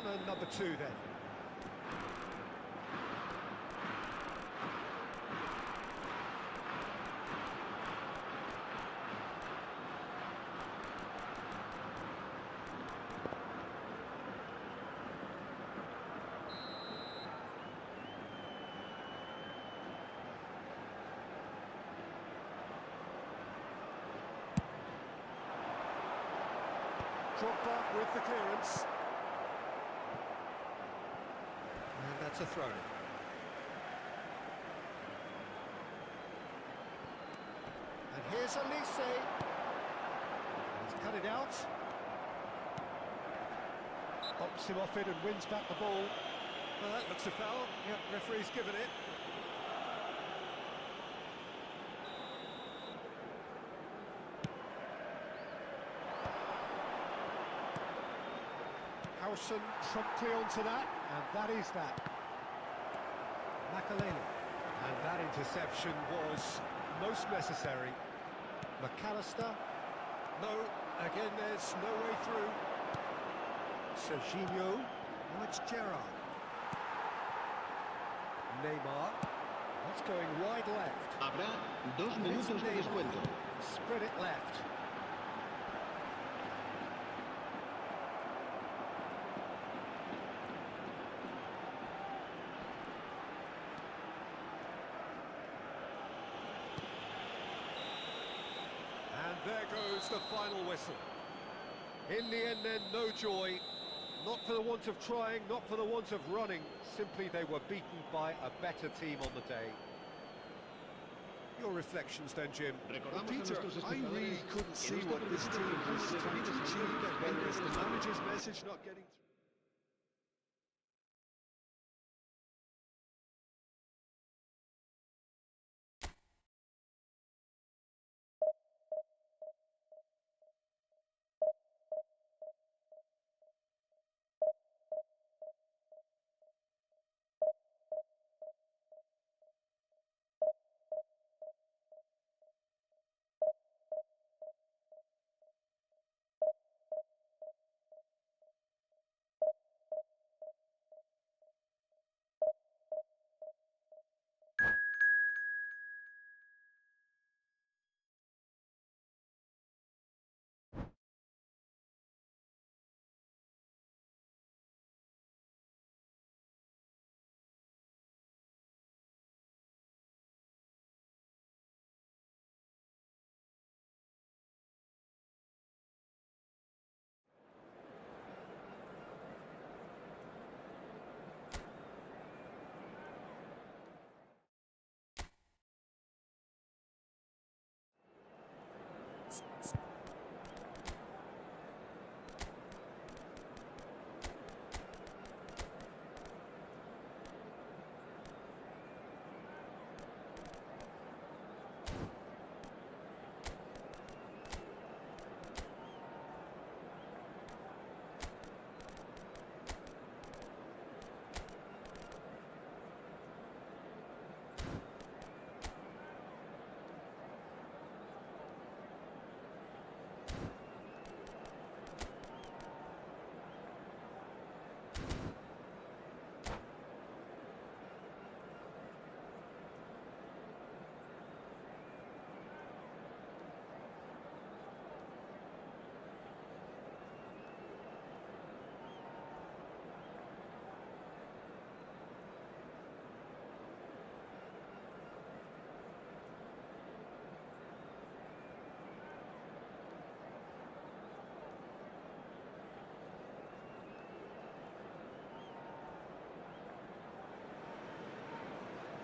corner number 2 then. Drogba with the clearance. And that's a throw. And here's Elise. He's cut it out. Pops him off it and wins back the ball. Well, that looks a foul. Yep, referee's given it. Howson promptly onto that, and that is that. Makaleli. And that interception was most necessary. McAllister. No, again there's no way through. Serginho. Now it's Gerrard. Neymar. That's going wide left. Habrá 2 minutos de descuento. Spread it left. And there goes the final whistle. In the end then, no joy. Not for the want of trying, not for the want of running. Simply they were beaten by a better team on the day. Your reflections then, Jim? Well, Peter, I really couldn't see what this team was trying to achieve. Whether it's the manager's message not getting through.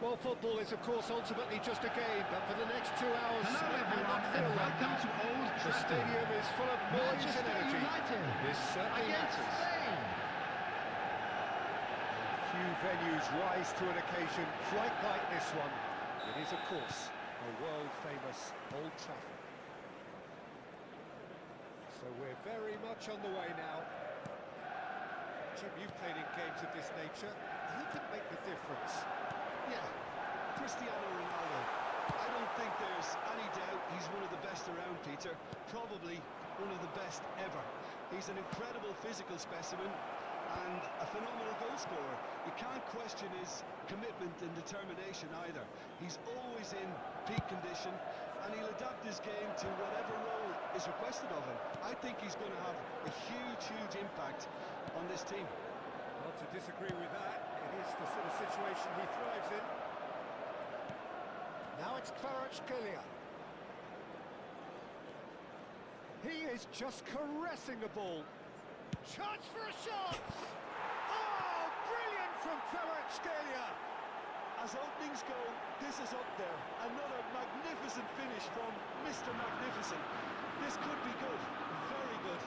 Well, football is, of course, ultimately just a game, but for the next 2 hours, Hello it might everyone, not feel and like welcome that. to Old The Trafford. stadium is full of noise and Manchester energy. United This certainly against matters. Spain. Few venues rise to an occasion quite like this one. It is, of course, a world-famous Old Trafford. So we're very much on the way now. Jim, you've played in games of this nature. Who can make the difference? Yeah, Cristiano Ronaldo. I don't think there's any doubt he's one of the best around, Peter. Probably one of the best ever. He's an incredible physical specimen and a phenomenal goal scorer. You can't question his commitment and determination either. He's always in peak condition and he'll adapt his game to whatever role is requested of him. I think he's going to have a huge impact on this team. Not to disagree with that. It is the sort of situation he thrives in. Now it's Kvaratskhelia. He is just caressing the ball. Chance for a shot! Oh, brilliant from Kvaratskhelia! As openings go, this is up there. Another magnificent finish from Mr. Magnificent. This could be good, very good.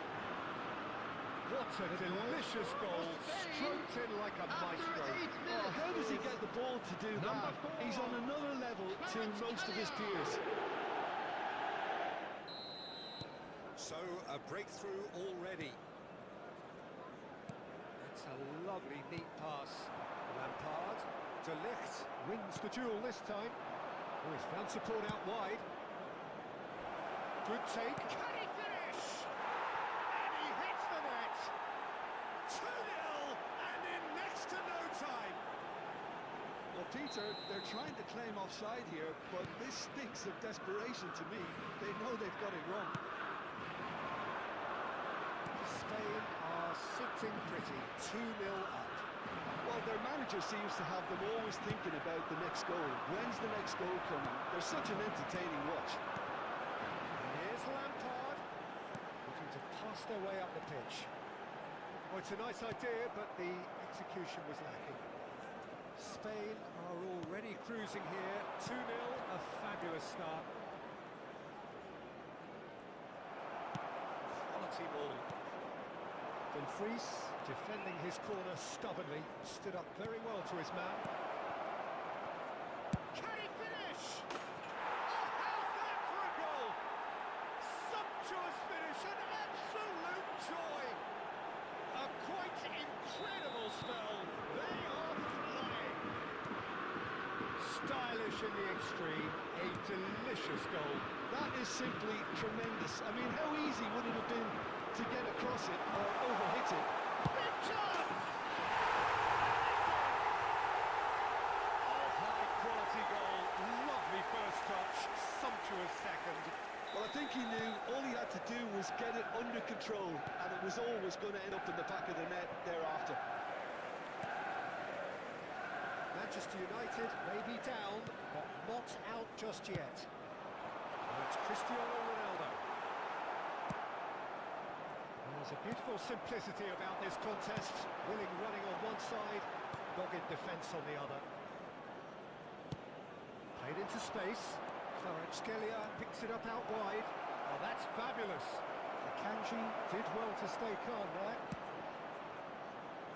What a delicious goal, stroked in like a maestro. Oh, how does he get the ball to do that? He's on another level to most of his peers. So, a breakthrough already. That's a lovely, neat pass. Lampard, De Ligt wins the duel this time. Oh, he's found support out wide. Good take. Can he finish? And he hits the net. 2-0, and in next to no time. Well, Peter, they're trying to claim offside here, but this stinks of desperation to me. They know they've got it wrong. Spain are sitting pretty, 2-0 up. Well, their manager seems to have them always thinking about the next goal. When's the next goal coming? They're such an entertaining watch. And here's Lampard, looking to pass their way up the pitch. Well, it's a nice idea, but the execution was lacking. Spain are already cruising here, 2-0, a fabulous start. Quality ball. Dumfries, defending his corner stubbornly, stood up very well to his man. Can he finish? Oh, how's that for a goal? Sumptuous finish, an absolute joy. A quite incredible spell. They are flying. Stylish in the extreme, a delicious goal. That is simply tremendous. I mean, how easy would it have been to get across it or overhit it? Big chance! Oh, high-quality goal. Lovely first touch, sumptuous second. Well, I think he knew all he had to do was get it under control, and it was always going to end up in the back of the net thereafter. Manchester United may be down, but not out just yet. Now it's Cristiano Ronaldo. There's a beautiful simplicity about this contest. Willing running on one side, dogged defence on the other. Played into space. Kvaratskhelia picks it up out wide. Oh, that's fabulous. Akanji did well to stay calm there.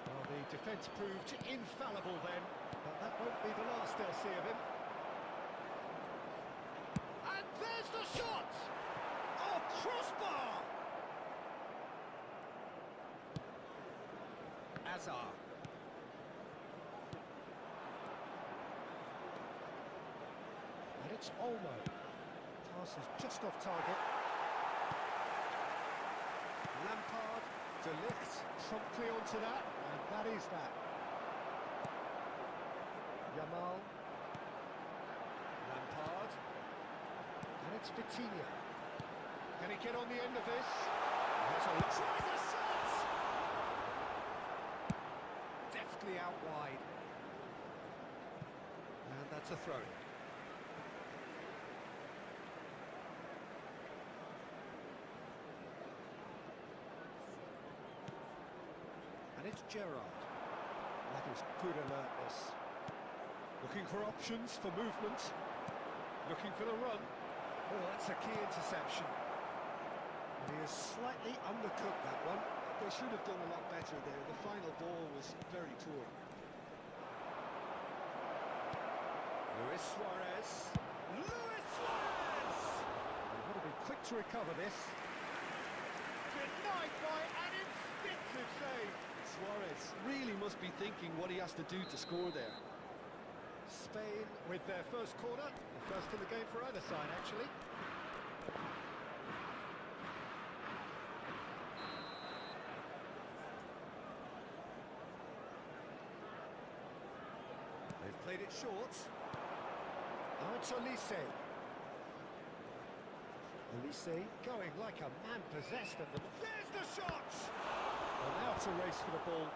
Well, the defence proved infallible then, but that won't be the last they'll see of him. And there's the shot! Oh, crossbar! Hazard. And it's Olmo. Pass is just off target. Lampard, De Ligt, promptly onto that, and that is that. Yamal. Lampard. And it's Vitinha. Can he get on the end of this? There's a look. Tries a shot! Deftly out wide. And that's a throw. And it's Gerrard. That is good alertness. Looking for options for movement. Looking for the run. Oh, that's a key interception. He has slightly undercooked that one. They should have done a lot better there. The final ball was very poor. Luis Suarez. Luis Suarez! They've got to be quick to recover this. Denied by an instinctive save. Suarez really must be thinking what he has to do to score there. Spain with their first corner. The first in the game for either side, actually. They've played it short. Now it's Olise. Olise going like a man possessed at them. There's the shot! Well, now it's a race for the ball.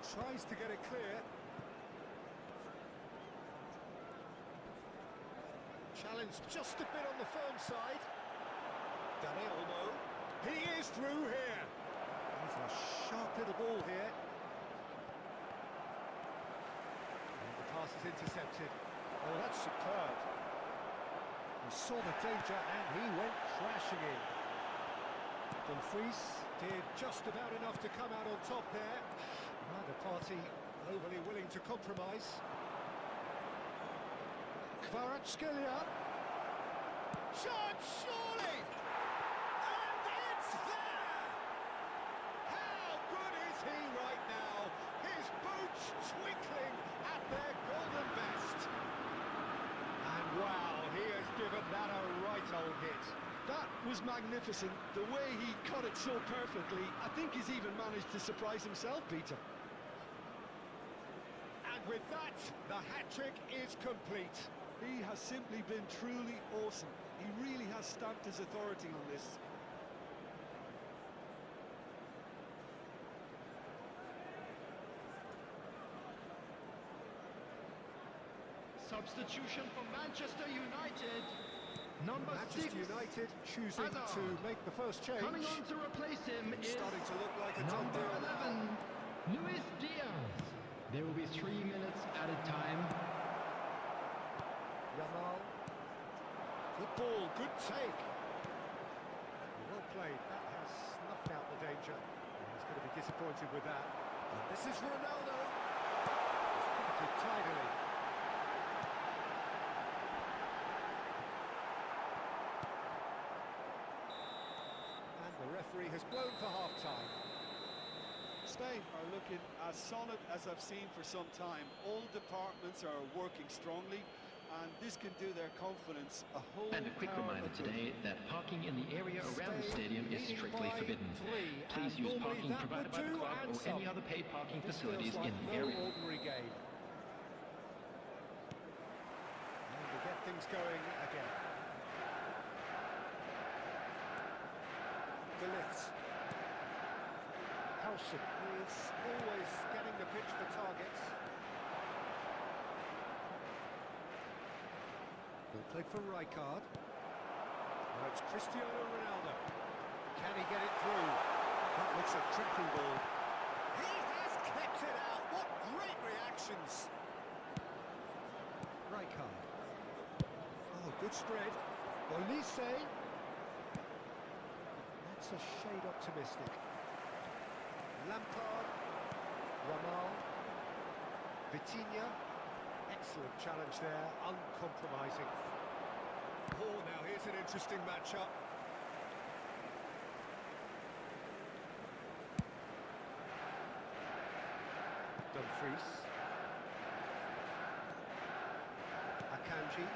Tries to get it clear. Challenge just a bit on the firm side. Dani Olmo. He is through here. He's a sharp little ball here. And the pass is intercepted. Oh, that's superb. He saw the danger and he went crashing in. Dumfries did just about enough to come out on top there. Neither party overly willing to compromise. Kvaratskhelia. Shot, surely! And it's there! How good is he right now? His boots twinkling at their golden best. And wow, he has given that a right old hit. That was magnificent. The way he cut it so perfectly, I think he's even managed to surprise himself, Peter. And with that, the hat-trick is complete. He has simply been truly awesome. He really has stamped his authority on this. Substitution for Manchester United. Number Manchester 6. United choosing to make the first change. Coming on to replace him It's is starting to look like a done number deal now. 11, Luis Diaz. There will be 3 minutes added time. Yamal. Good ball, good take. Well played. That has snuffed out the danger. He's going to be disappointed with that. And this is Ronaldo. It's tidily. And the referee has blown for half-time. Spain are looking as solid as I've seen for some time. All departments are working strongly, and this can do their confidence a whole And a quick reminder today that parking in the area around the stadium is strictly forbidden. Please use parking provided by the club or any other paid parking facilities in the area. Ordinary game. And we get things going again. De Ligt. Howson is always getting the pitch for targets. Good play for Rijkaard. Now it's Cristiano Ronaldo. Can he get it through? That looks a tracking ball. He has kept it out. What great reactions. Rijkaard. Oh, good spread. Olise. That's a shade optimistic. Lampard. Yamal. Vitinha. Excellent challenge there, uncompromising. Oh, now here's an interesting matchup. Dumfries. Akanji.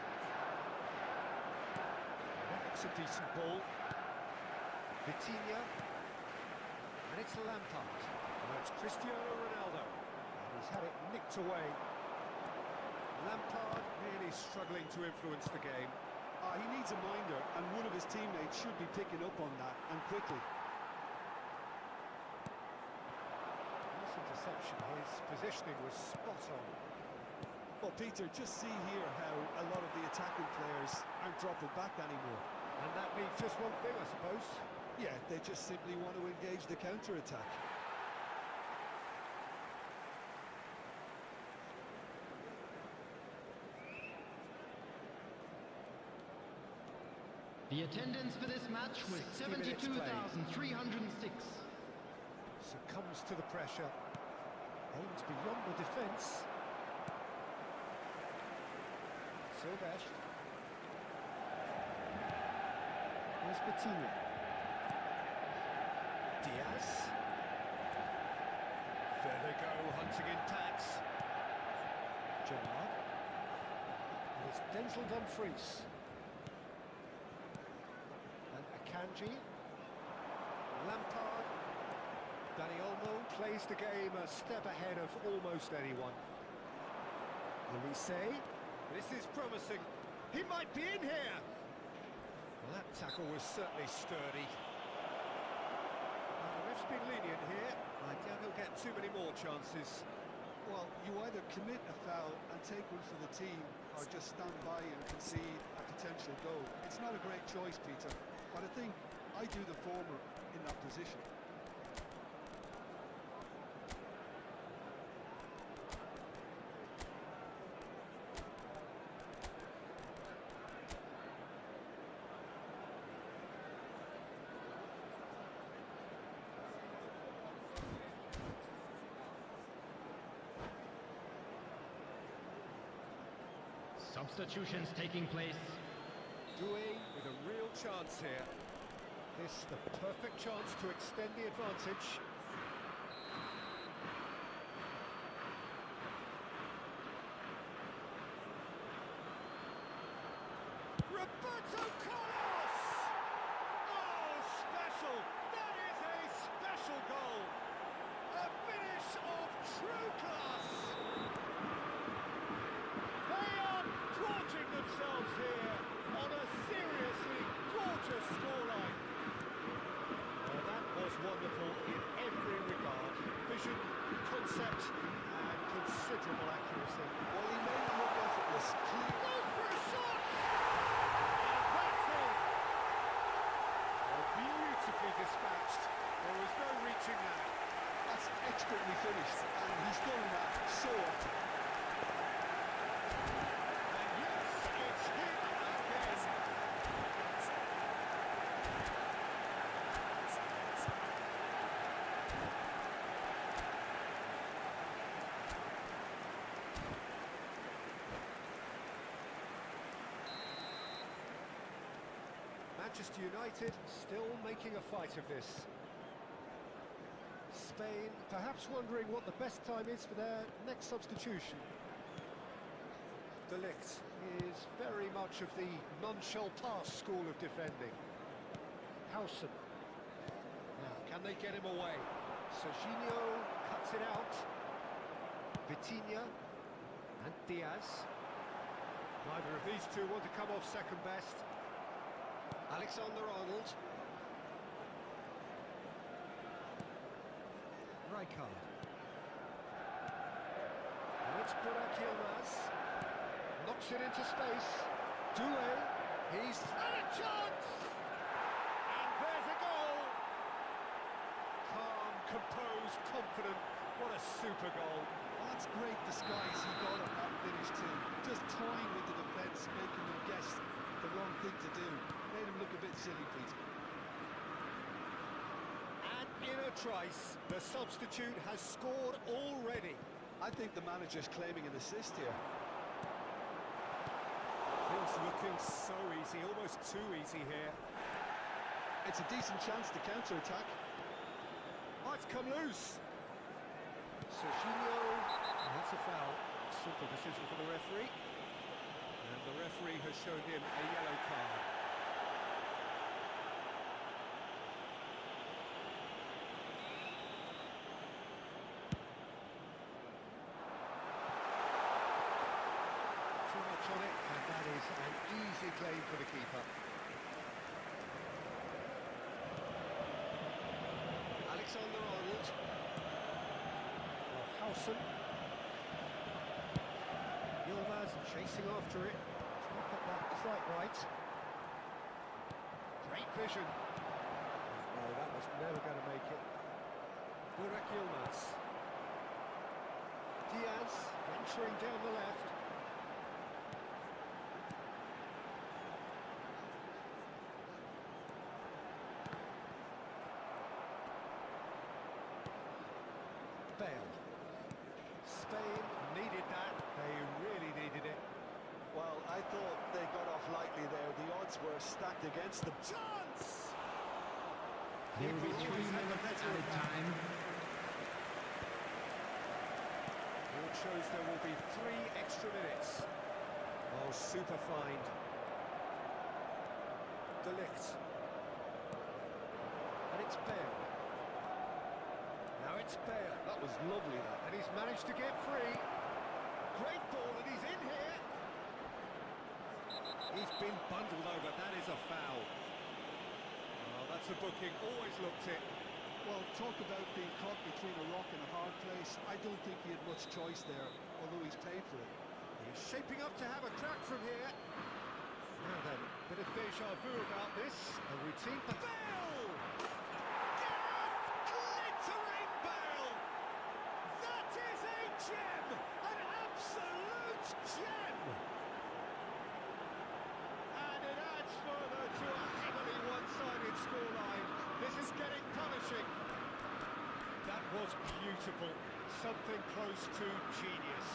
That's a decent ball. Vitinha. And it's Lampard. Now it's Cristiano Ronaldo. And he's had it nicked away. Lampard really struggling to influence the game. He needs a minder, and one of his teammates should be picking up on that, and quickly. Nice interception. His positioning was spot on. Well, Peter, just see here how a lot of the attacking players aren't dropping back anymore. And that means just one thing, I suppose. Yeah, they just simply want to engage the counter-attack. The attendance for this match was 72,306. Succumbs to the pressure. Aims beyond the defence. Silvesh. Here's Vitinha. Diaz. There they go, hunting in packs. Gerrard. And it's Denzel Dumfries. And Akanji. Lampard. Dani Olmo plays the game a step ahead of almost anyone. Elise. This is promising. He might be in here. Well, that tackle was certainly sturdy. Well, the ref's been lenient here. I doubt he'll get too many more chances. Well, you either commit a foul and take one for the team, or just stand by and concede a potential goal. It's not a great choice, Peter, but I think I do the former in that position. Substitutions taking place. Doué with a real chance here. This the perfect chance to extend the advantage. Roberto Carlos! Oh, special! That is a special goal! A finish of true class! Themselves here on a seriously gorgeous scoreline. Well, that was wonderful in every regard. Vision, concept, and considerable accuracy. Well, he made it look effortless. Goes for a shot! And that's it! Oh, beautifully dispatched. There was no reaching that. That's expertly finished, and he's done that so often. Manchester United still making a fight of this. Spain perhaps wondering what the best time is for their next substitution. De Ligt is very much of the non-shall-pass school of defending. Howson. Now, can they get him away? Serginho cuts it out. Vitinha and Diaz. Neither of these two want to come off second best. Alexander-Arnold. Rijkaard. And it's Burak Yilmaz. Knocks it into space. Doué. He's had a chance! And there's a goal! Calm, composed, confident. What a super goal. Well, that's great disguise he got on that finish too. Just toying with the defence, making them guess the wrong thing to do. Made him look a bit silly, Peter. And in a trice, the substitute has scored already. I think the manager's claiming an assist here. Feels looking so easy, almost too easy here. It's a decent chance to counter-attack. Oh, it's come loose. Serginho, that's a foul. Simple decision for the referee. And the referee has shown him a yellow card. Too much on it, and that is an easy claim for the keeper. Alexander-Arnold. Howson. Yilmaz chasing after it. He's not got that quite right. Great vision. No, that was never going to make it. Burak Yilmaz. Diaz venturing down the left. Bale. Spain needed that. They really needed it. Well, I thought they got off lightly there. The odds were stacked against them. Chance! There will be 3 minutes at a time. Board shows there will be 3 extra minutes. Oh, super find. De Ligt. And it's Bale. Now it's Bale. That was lovely, that. And he's managed to get free. Great ball, and he's in here. He's been bundled over. That is a foul. Oh, that's a booking. Always looked it. Well, talk about being caught between a rock and a hard place. I don't think he had much choice there, although he's paid for it. He's shaping up to have a crack from here. Now then, bit of deja vu about this. A routine. Bale! Gareth glittering Bale! That is a gem! An absolute gem! And it adds further to a heavily one-sided scoreline. This is getting punishing. That was beautiful. Something close to genius.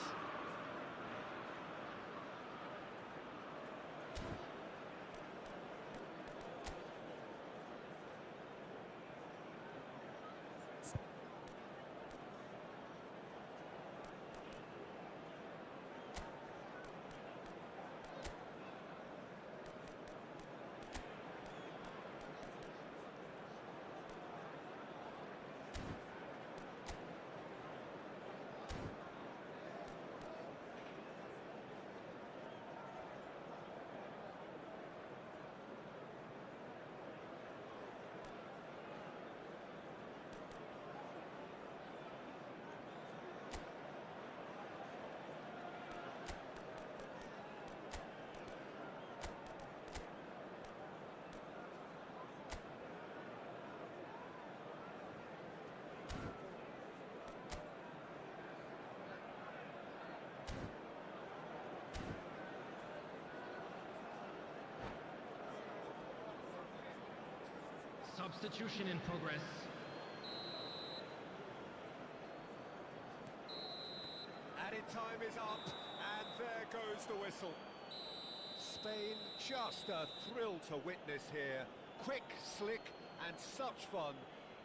Substitution in progress. Added time is up, and there goes the whistle. Spain, just a thrill to witness here. Quick, slick, and such fun.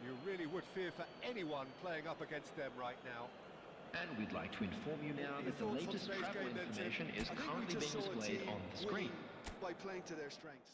You really would fear for anyone playing up against them right now. And we'd like to inform you now that the latest travel information is currently being displayed on the screen. By playing to their strengths.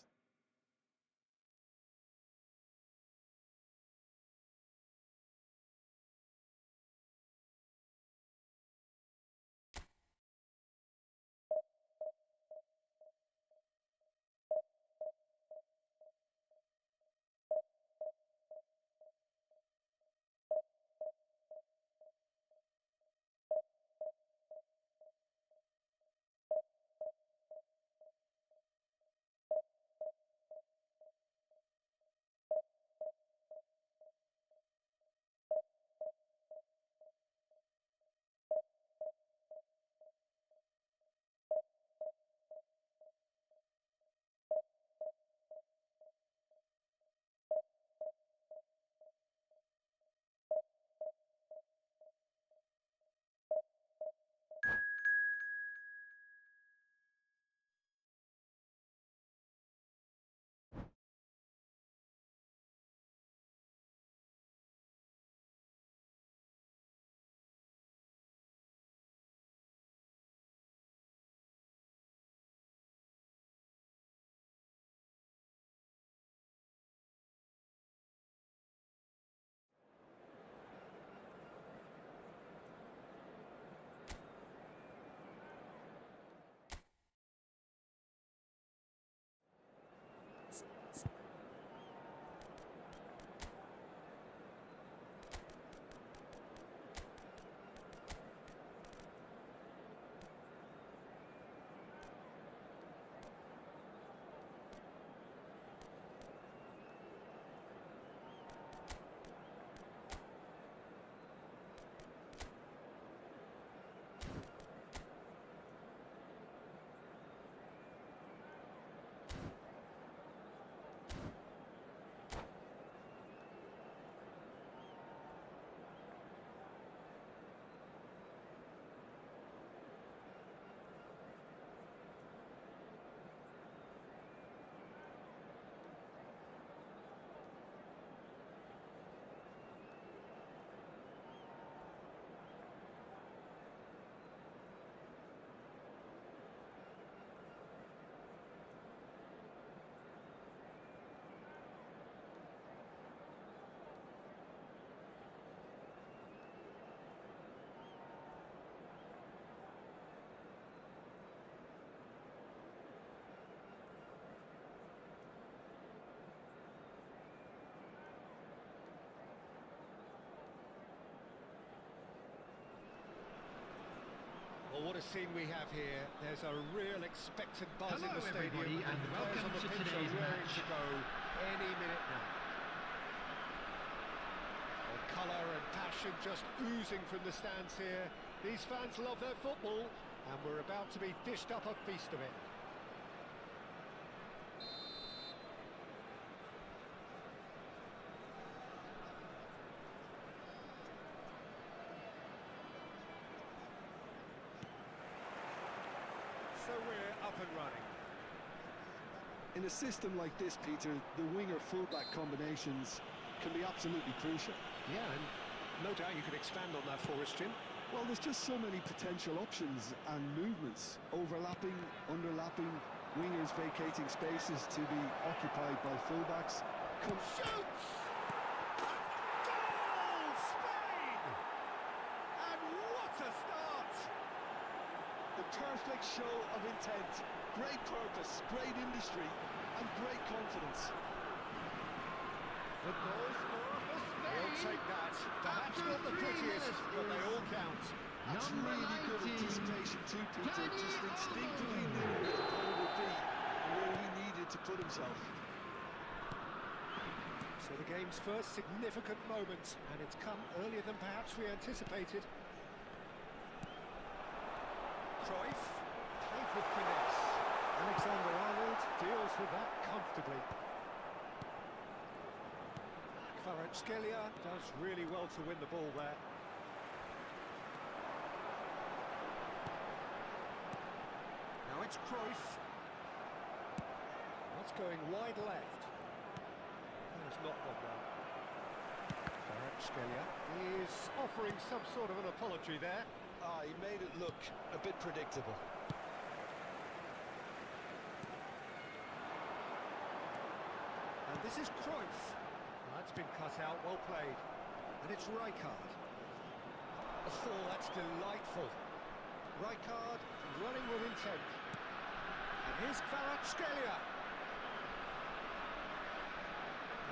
a scene we have here. There's a real expectant buzz in Hello, the stadium, everybody, and the players on welcome the to pitch today's are raring match. to go any minute now. Well, colour and passion just oozing from the stands here. These fans love their football, and we're about to be dished up a feast of it. So we're up and running. In a system like this, Peter, the winger-fullback combinations can be absolutely crucial. Yeah, and no doubt you could expand on that for us, Jim. Well, there's just so many potential options and movements. Overlapping, underlapping, wingers vacating spaces to be occupied by fullbacks. Shoots! Goal! Spain! And what a start! The perfect show of intent. Great purpose, great industry, and great confidence. The goal scorer for Spain. They'll take that. Perhaps not the prettiest, but they all count. That's Number really good 19, anticipation too, Peter. Just instinctively knew where the ball would be and where he needed to put himself. So the game's first significant moment, and it's come earlier than perhaps we anticipated. Cruyff, played with finesse. Alexander-Arnold deals with that comfortably. Kvaratskhelia does really well to win the ball there. Now it's Cruyff. That's going wide left. That has not gone well. Kvaratskhelia is offering some sort of an apology there. Ah, he made it look a bit predictable. And this is Cruyff. That's been cut out, well played. And it's Rijkaard. Oh, that's delightful. Rijkaard running with intent. And here's Kvaratskhelia.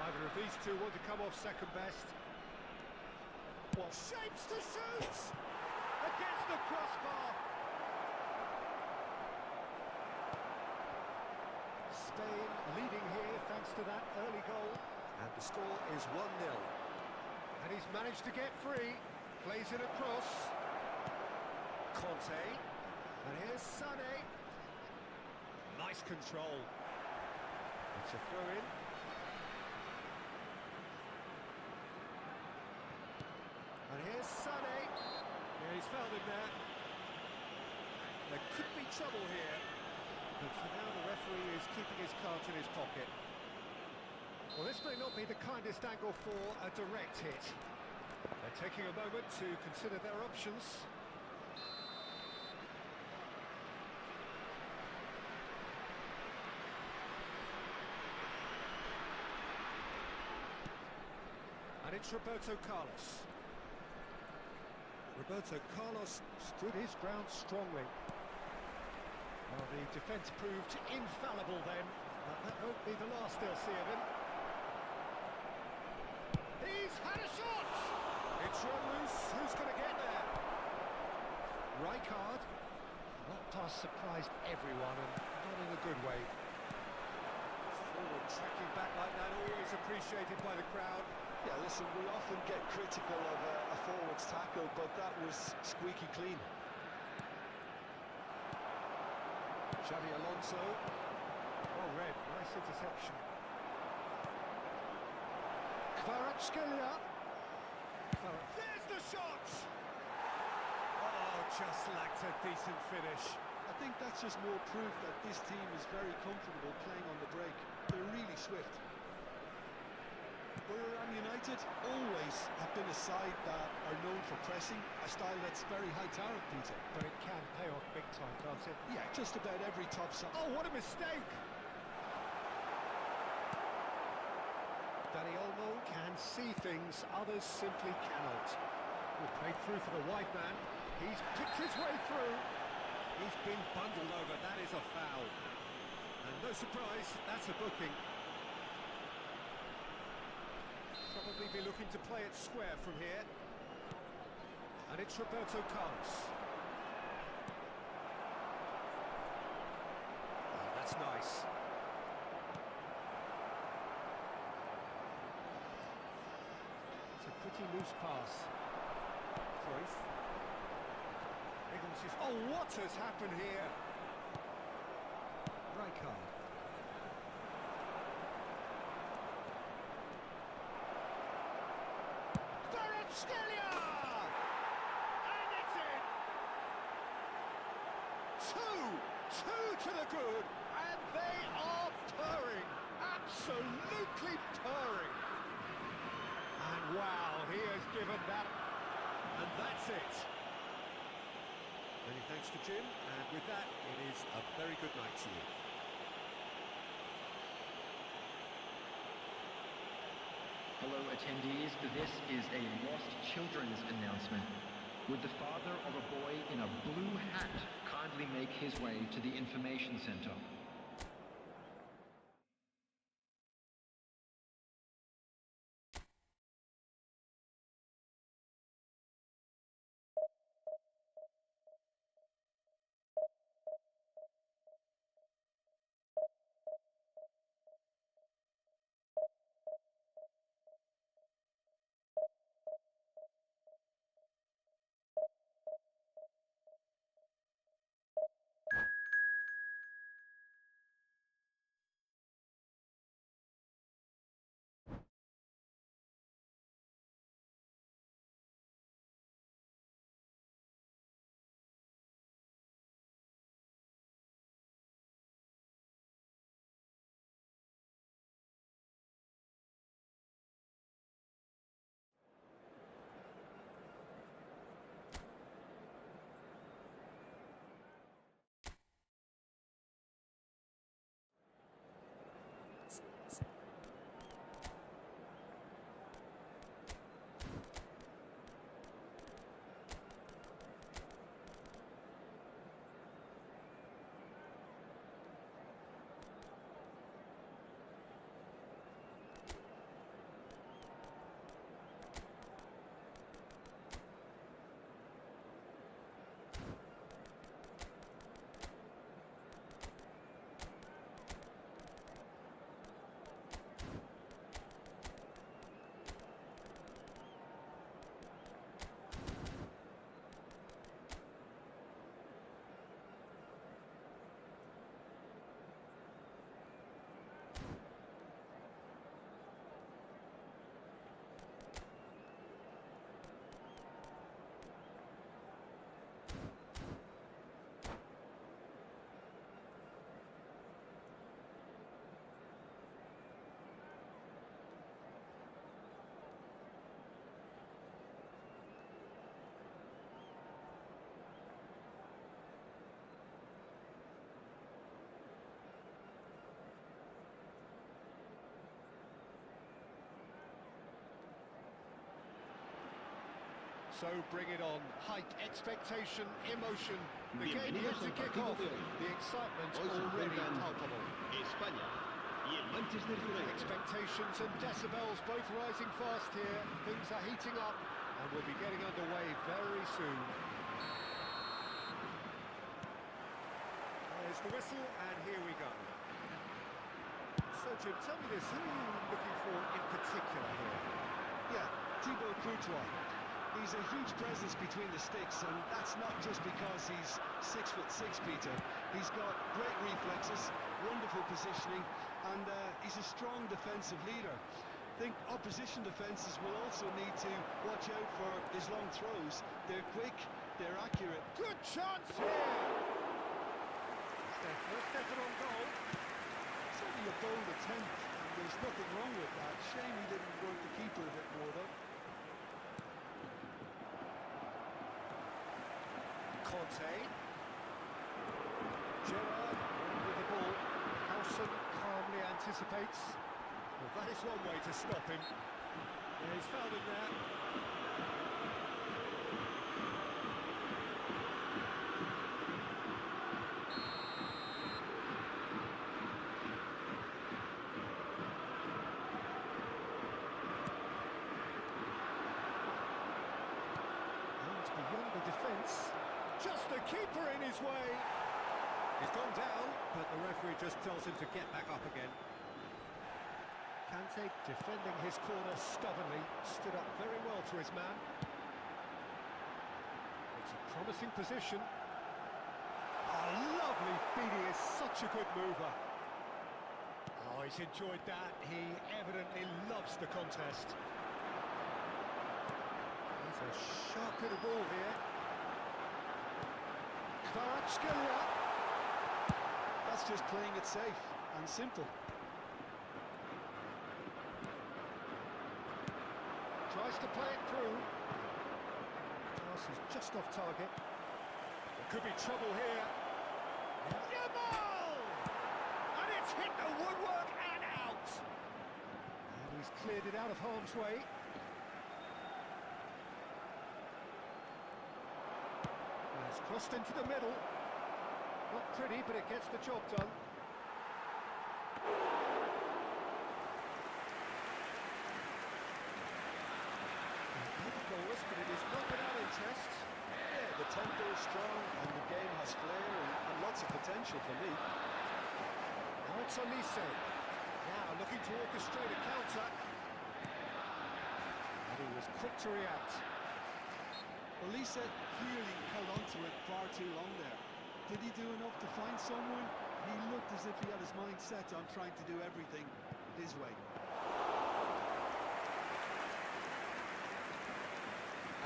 Neither of these two want to come off second best. What shapes to shoot! Against the crossbar. Spain leading here thanks to that early goal. And the score is 1-0. And he's managed to get free. Plays it across. Conte. And here's Sané. Nice control. It's a throw-in. And here's Sané. Yeah, he's found him there. There could be trouble here. But for now, the referee is keeping his cards in his pocket. Well, this may not be the kindest angle for a direct hit. They're taking a moment to consider their options. And it's Roberto Carlos. Roberto Carlos stood his ground strongly. Well, the defence proved infallible then, but that won't be the last they'll see of him. He's had a shot! It's run loose, who's going to get there? Rijkaard. That pass surprised everyone, and not in a good way. Forward tracking back like that, always appreciated by the crowd. Yeah, listen, we often get critical of a forward's tackle, but that was squeaky clean. Xabi Alonso. Well read, nice interception. Kvaratskhelia. There's the shot! Oh, just lacked a decent finish. I think that's just more proof that this team is very comfortable playing on the break. They're really swift. Borough United always have been a side that are known for pressing, a style that's very high tariff, Peter. But it can pay off big time, can't it? Yeah, just about every top side. Oh, what a mistake! Dani Olmo can see things others simply cannot. Will play through for the wide man. He's picked his way through. He's been bundled over. That is a foul. And no surprise, that's a booking. Probably be looking to play it square from here. And it's Roberto Carlos. Pretty loose pass. Cruyff. Higgins is... Oh, what has happened here? Rijkaard. Kvaratskhelia! And it's in! Two to the good, and they are purring, absolutely purring. And wow, he has given that, and that's it. Many thanks to Jim, and with that, it is a very good night to you. Hello attendees, this is a Lost Children's announcement. Would the father of a boy in a blue hat kindly make his way to the information center? So bring it on. Hype, expectation, emotion. The game yet to kick off. The excitement already palpable. España y el Manchester United. Expectations and decibels both rising fast here. Things are heating up and we'll be getting underway very soon. There's the whistle and here we go. So Jim, tell me this, who are you looking for in particular here? Yeah, Thibaut Courtois. He's a huge presence between the sticks, and that's not just because he's 6'6", Peter. He's got great reflexes, wonderful positioning, and he's a strong defensive leader. I think opposition defences will also need to watch out for his long throws. They're quick, they're accurate. Good chance here! It's their first effort on goal. It's only a bold attempt, and there's nothing wrong with that. Shame he didn't work the keeper a bit more, though. Conte. Gerrard with the ball. Howson calmly anticipates. Well, that is one way to stop him. Yeah, he's fouled him there. And beyond the defence. Just the keeper in his way. He's gone down, but the referee just tells him to get back up again. Kante defending his corner stubbornly, stood up very well to his man. It's a promising position. Oh, lovely feed, he is such a good mover. Oh, he's enjoyed that, he evidently loves the contest. There's a sharp bit of ball here. Kvaratskhelia. That's just playing it safe and simple. Tries to play it through. Pass is just off target. There could be trouble here. Yamal! And it's hit the woodwork and out. And he's cleared it out of harm's way. And it's crossed into the middle. Not pretty, but it gets the job done. Goalless, but it is not without interest. Yeah, the tempo is strong and the game has flair and lots of potential for me. Now it's Olise. Now looking to orchestrate a counter. And he was quick to react. Olise clearly held on to it far too long there. Did he do enough to find someone? He looked as if he had his mind set on trying to do everything his way.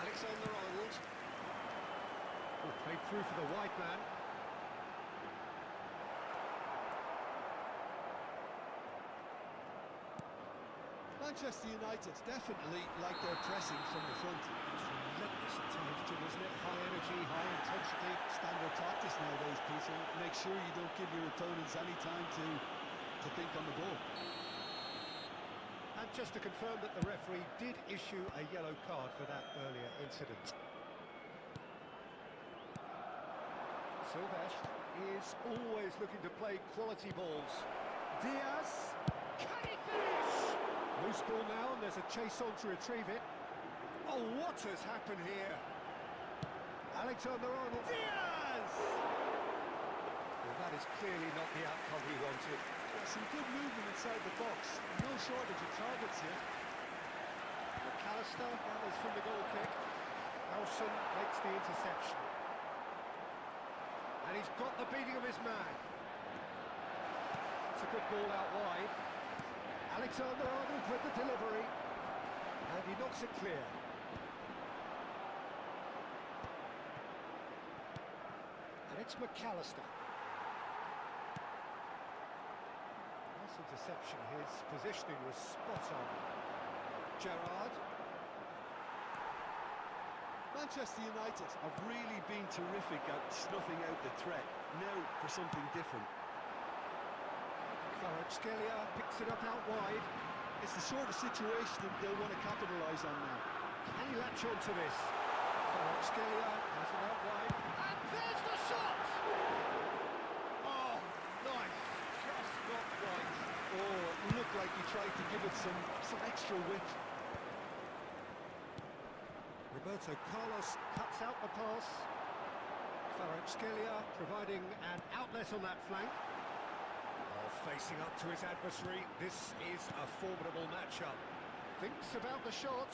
Alexander-Arnold. Oh, played through for the wide man. Manchester United definitely like their pressing from the front. It's relentless at times, Jim, isn't it? High energy, high intensity. Standard tactics nowadays, Peter. Make sure you don't give your opponents any time to think on the ball. And just to confirm that the referee did issue a yellow card for that earlier incident. Silvesh is always looking to play quality balls. Diaz, can he finish? Loose ball now, and there's a chase on to retrieve it. Oh, what has happened here? Alexander-Arnold. Diaz! Well, that is clearly not the outcome he wanted. Some good movement inside the box. No shortage of targets here. McAllister gathers from the goal kick. Nelson makes the interception. And he's got the beating of his man. It's a good ball out wide. Alexander-Arnold with the delivery. And he knocks it clear. And it's McAllister. Interception, his positioning was spot on. Gerrard. Manchester United have really been terrific at snuffing out the threat. Now for something different. Kvaratskhelia picks it up out wide. It's the sort of situation that they'll want to capitalise on now. Can he latch on to this? Kvaratskhelia has it out wide. And there's the shot! Oh, nice. Just not right. Oh, it looked like he tried to give it some extra width. Roberto Carlos cuts out the pass. Kvaratskhelia providing an outlet on that flank. Oh, facing up to his adversary, this is a formidable matchup. Thinks about the shot.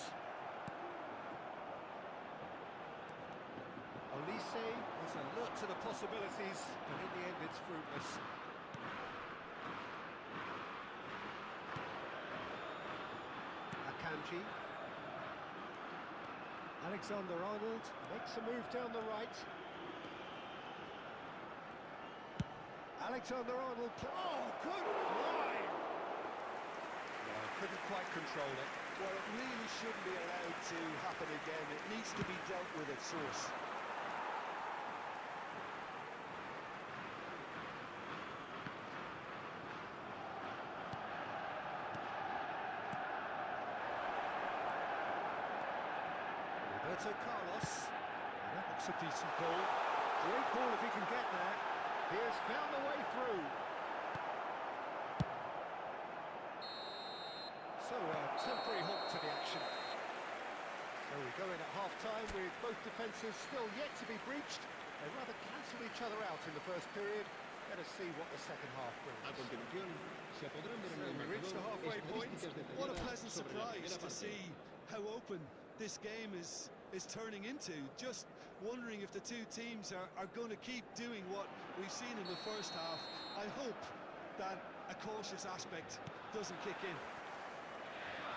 Olise is alert to the possibilities, but in the end it's fruitless. Akanji. Alexander-Arnold makes a move down the right. Alexander-Arnold, oh, good line! No, couldn't quite control it. Well, it really shouldn't be allowed to happen again. It needs to be dealt with at source. Roberto Carlos. That looks a decent ball. Great ball if he can get there. He has found the way through. So a temporary halt to the action. So we go in at half-time with both defences still yet to be breached. They rather cancelled each other out in the first period. Let us see what the second half brings. A continuación, se podrán ver en So el we reach reached the halfway point. What a pleasant surprise to see how open this game is turning into. Just wondering if the two teams are going to keep doing what we've seen in the first half. I hope that a cautious aspect doesn't kick in.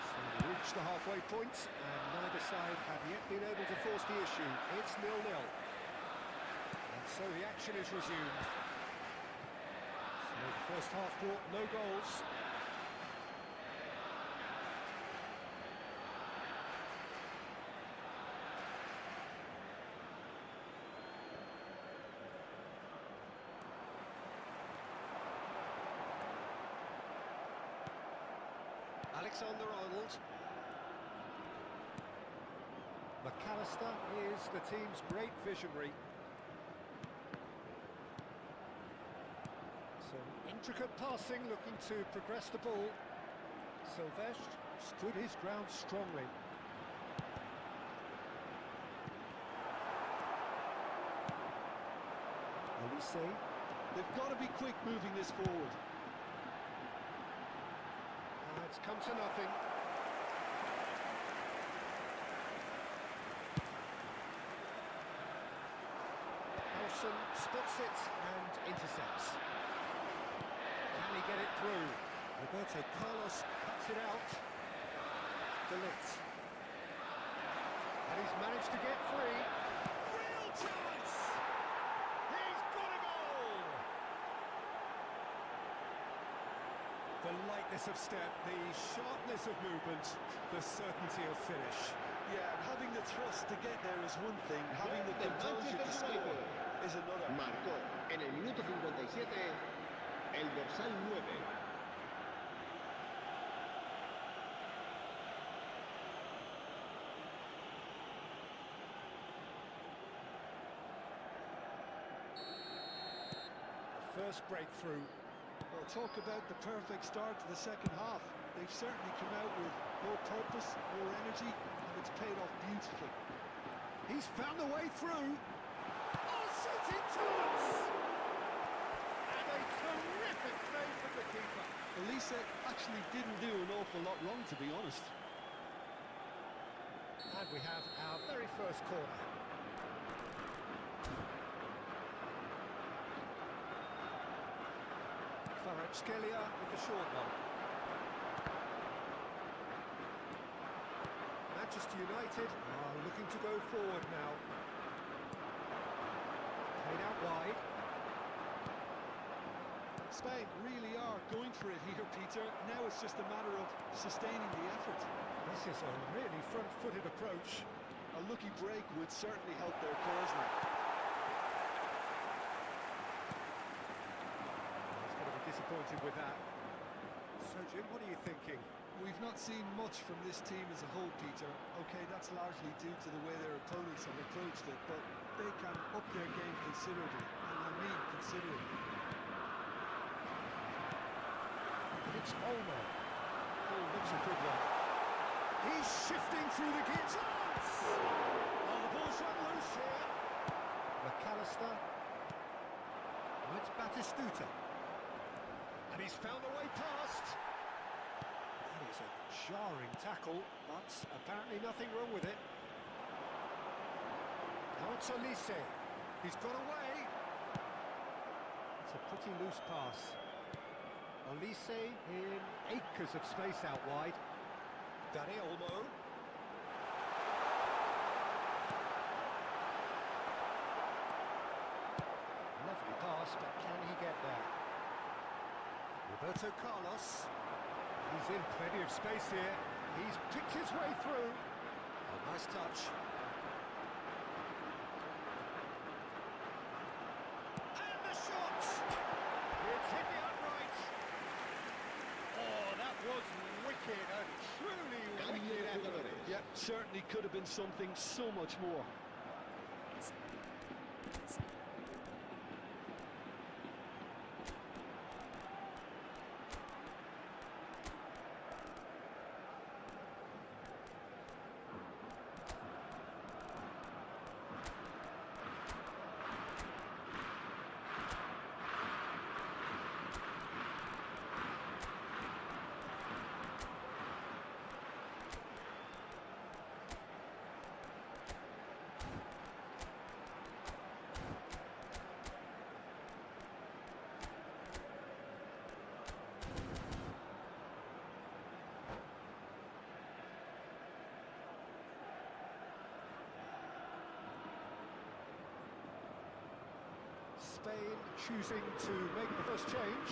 So we reached the halfway point, and neither side have yet been able to force the issue. It's 0-0. And so the action is resumed. So the first half brought no goals. Alexander-Arnold. McAllister is the team's great visionary. Some intricate passing, looking to progress the ball. Silvestre stood his ground strongly. Olise. They've got to be quick moving this forward. It's come to nothing. Nelson spots it and intercepts. Can he get it through? Roberto Carlos cuts it out. Delit. And he's managed to get free. Real chance! He's got a goal! The lightness of step, the sharpness of movement, the certainty of finish. Yeah, having the thrust to get there is one thing, having the composure to score is another. Marcó en el minuto 57 el dorsal 9. The first breakthrough. Well, talk about the perfect start to the second half. They've certainly come out with more purpose, more energy, and it's paid off beautifully. He's found a way through. Oh, shooting chance! And a terrific save from the keeper. Olise actually didn't do an awful lot wrong, to be honest. And we have our very first corner. Kvaratskhelia with the short one. Manchester United are looking to go forward now. Played out wide. Spain really are going for it here, Peter. Now it's just a matter of sustaining the effort. This is a really front-footed approach. A lucky break would certainly help their cause now. He's going to be disappointed with that. So, Jim, what are you thinking? We've not seen much from this team as a whole, Peter. Okay, that's largely due to the way their opponents have approached it, but they can up their game considerably, and I mean considerably. It's Olmo. Oh, that's a good one. He's shifting through the gear. Chance! Oh, the ball's run loose here. McAllister. Oh, it's Batistuta. And he's found a way past. That is a jarring tackle, but apparently nothing wrong with it. Now it's Olise. He's got away. It's a pretty loose pass. Olise in acres of space out wide. Dani Olmo. Lovely pass, but can he get there? Roberto Carlos. He's in plenty of space here. He's picked his way through. A nice touch. And the shot! It's hit the upright. Oh, that was wicked, a truly wicked effort. Yeah, certainly could have been something so much more. Spain choosing to make the first change.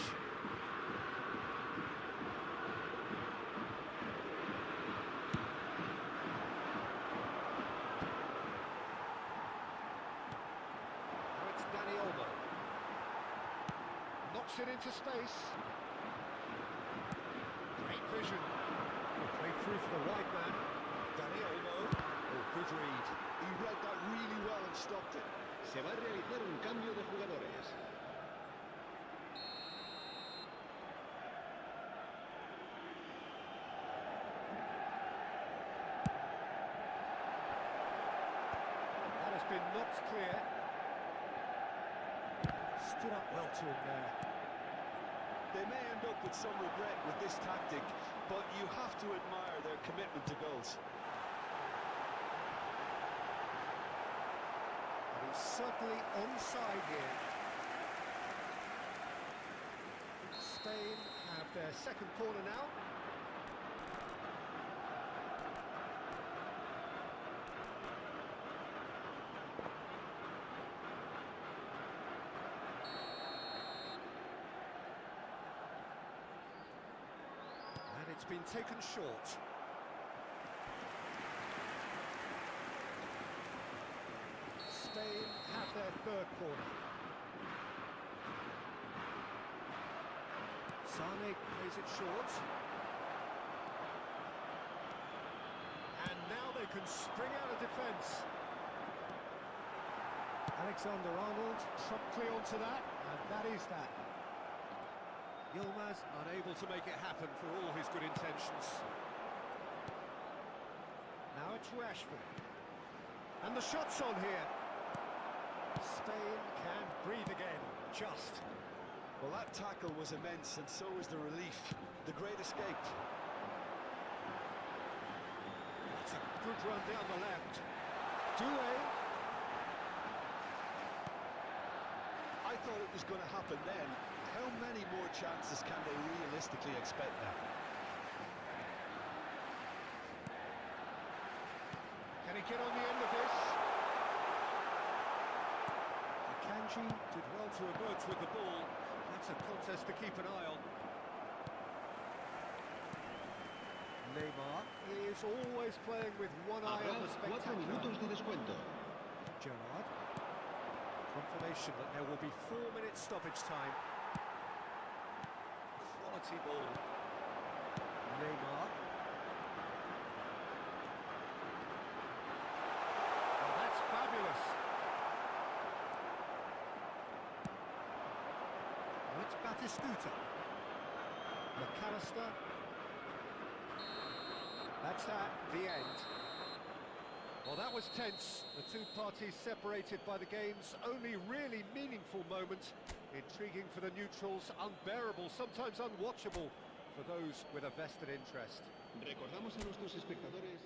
Now it's Dani Olmo. Knocks it into space. Great vision. Play through for the wide man. Dani Olmo. Oh, good read. He read that really well and stopped it. Se va a realizar un cambio de jugadores. That has been knocked clear. Stood up well to him there. They may end up with some regret with this tactic, but you have to admire their commitment to goals. And he's certainly onside here. Spain have their second corner now. And it's been taken short. Spain have their third corner. Sane plays it short. And now they can spring out of defence. Alexander-Arnold promptly onto that, and that is that. Yilmaz unable to make it happen for all his good intentions. Now it's Rashford. And the shot's on here. Spain can breathe again, just. Well, that tackle was immense, and so was the relief. The great escape. That's a good run down the left. Doué. I thought it was going to happen then. How many more chances can they realistically expect now? Can he get on the end of this? Akanji did well to emerge with the ball. That's a contest to keep an eye on. Neymar is always playing with one eye on the Habrá 4 spectacular. minutos de descuento. Gerrard. Confirmation that there will be 4 minutes stoppage time. Quality ball. Neymar. Well, that's fabulous. Well, it's Batistuta. McAllister. That's that, the end. Well, that was tense. The two parties separated by the game's only really meaningful moment. Intriguing for the neutrals, unbearable, sometimes unwatchable for those with a vested interest. Recordamos a nuestros espectadores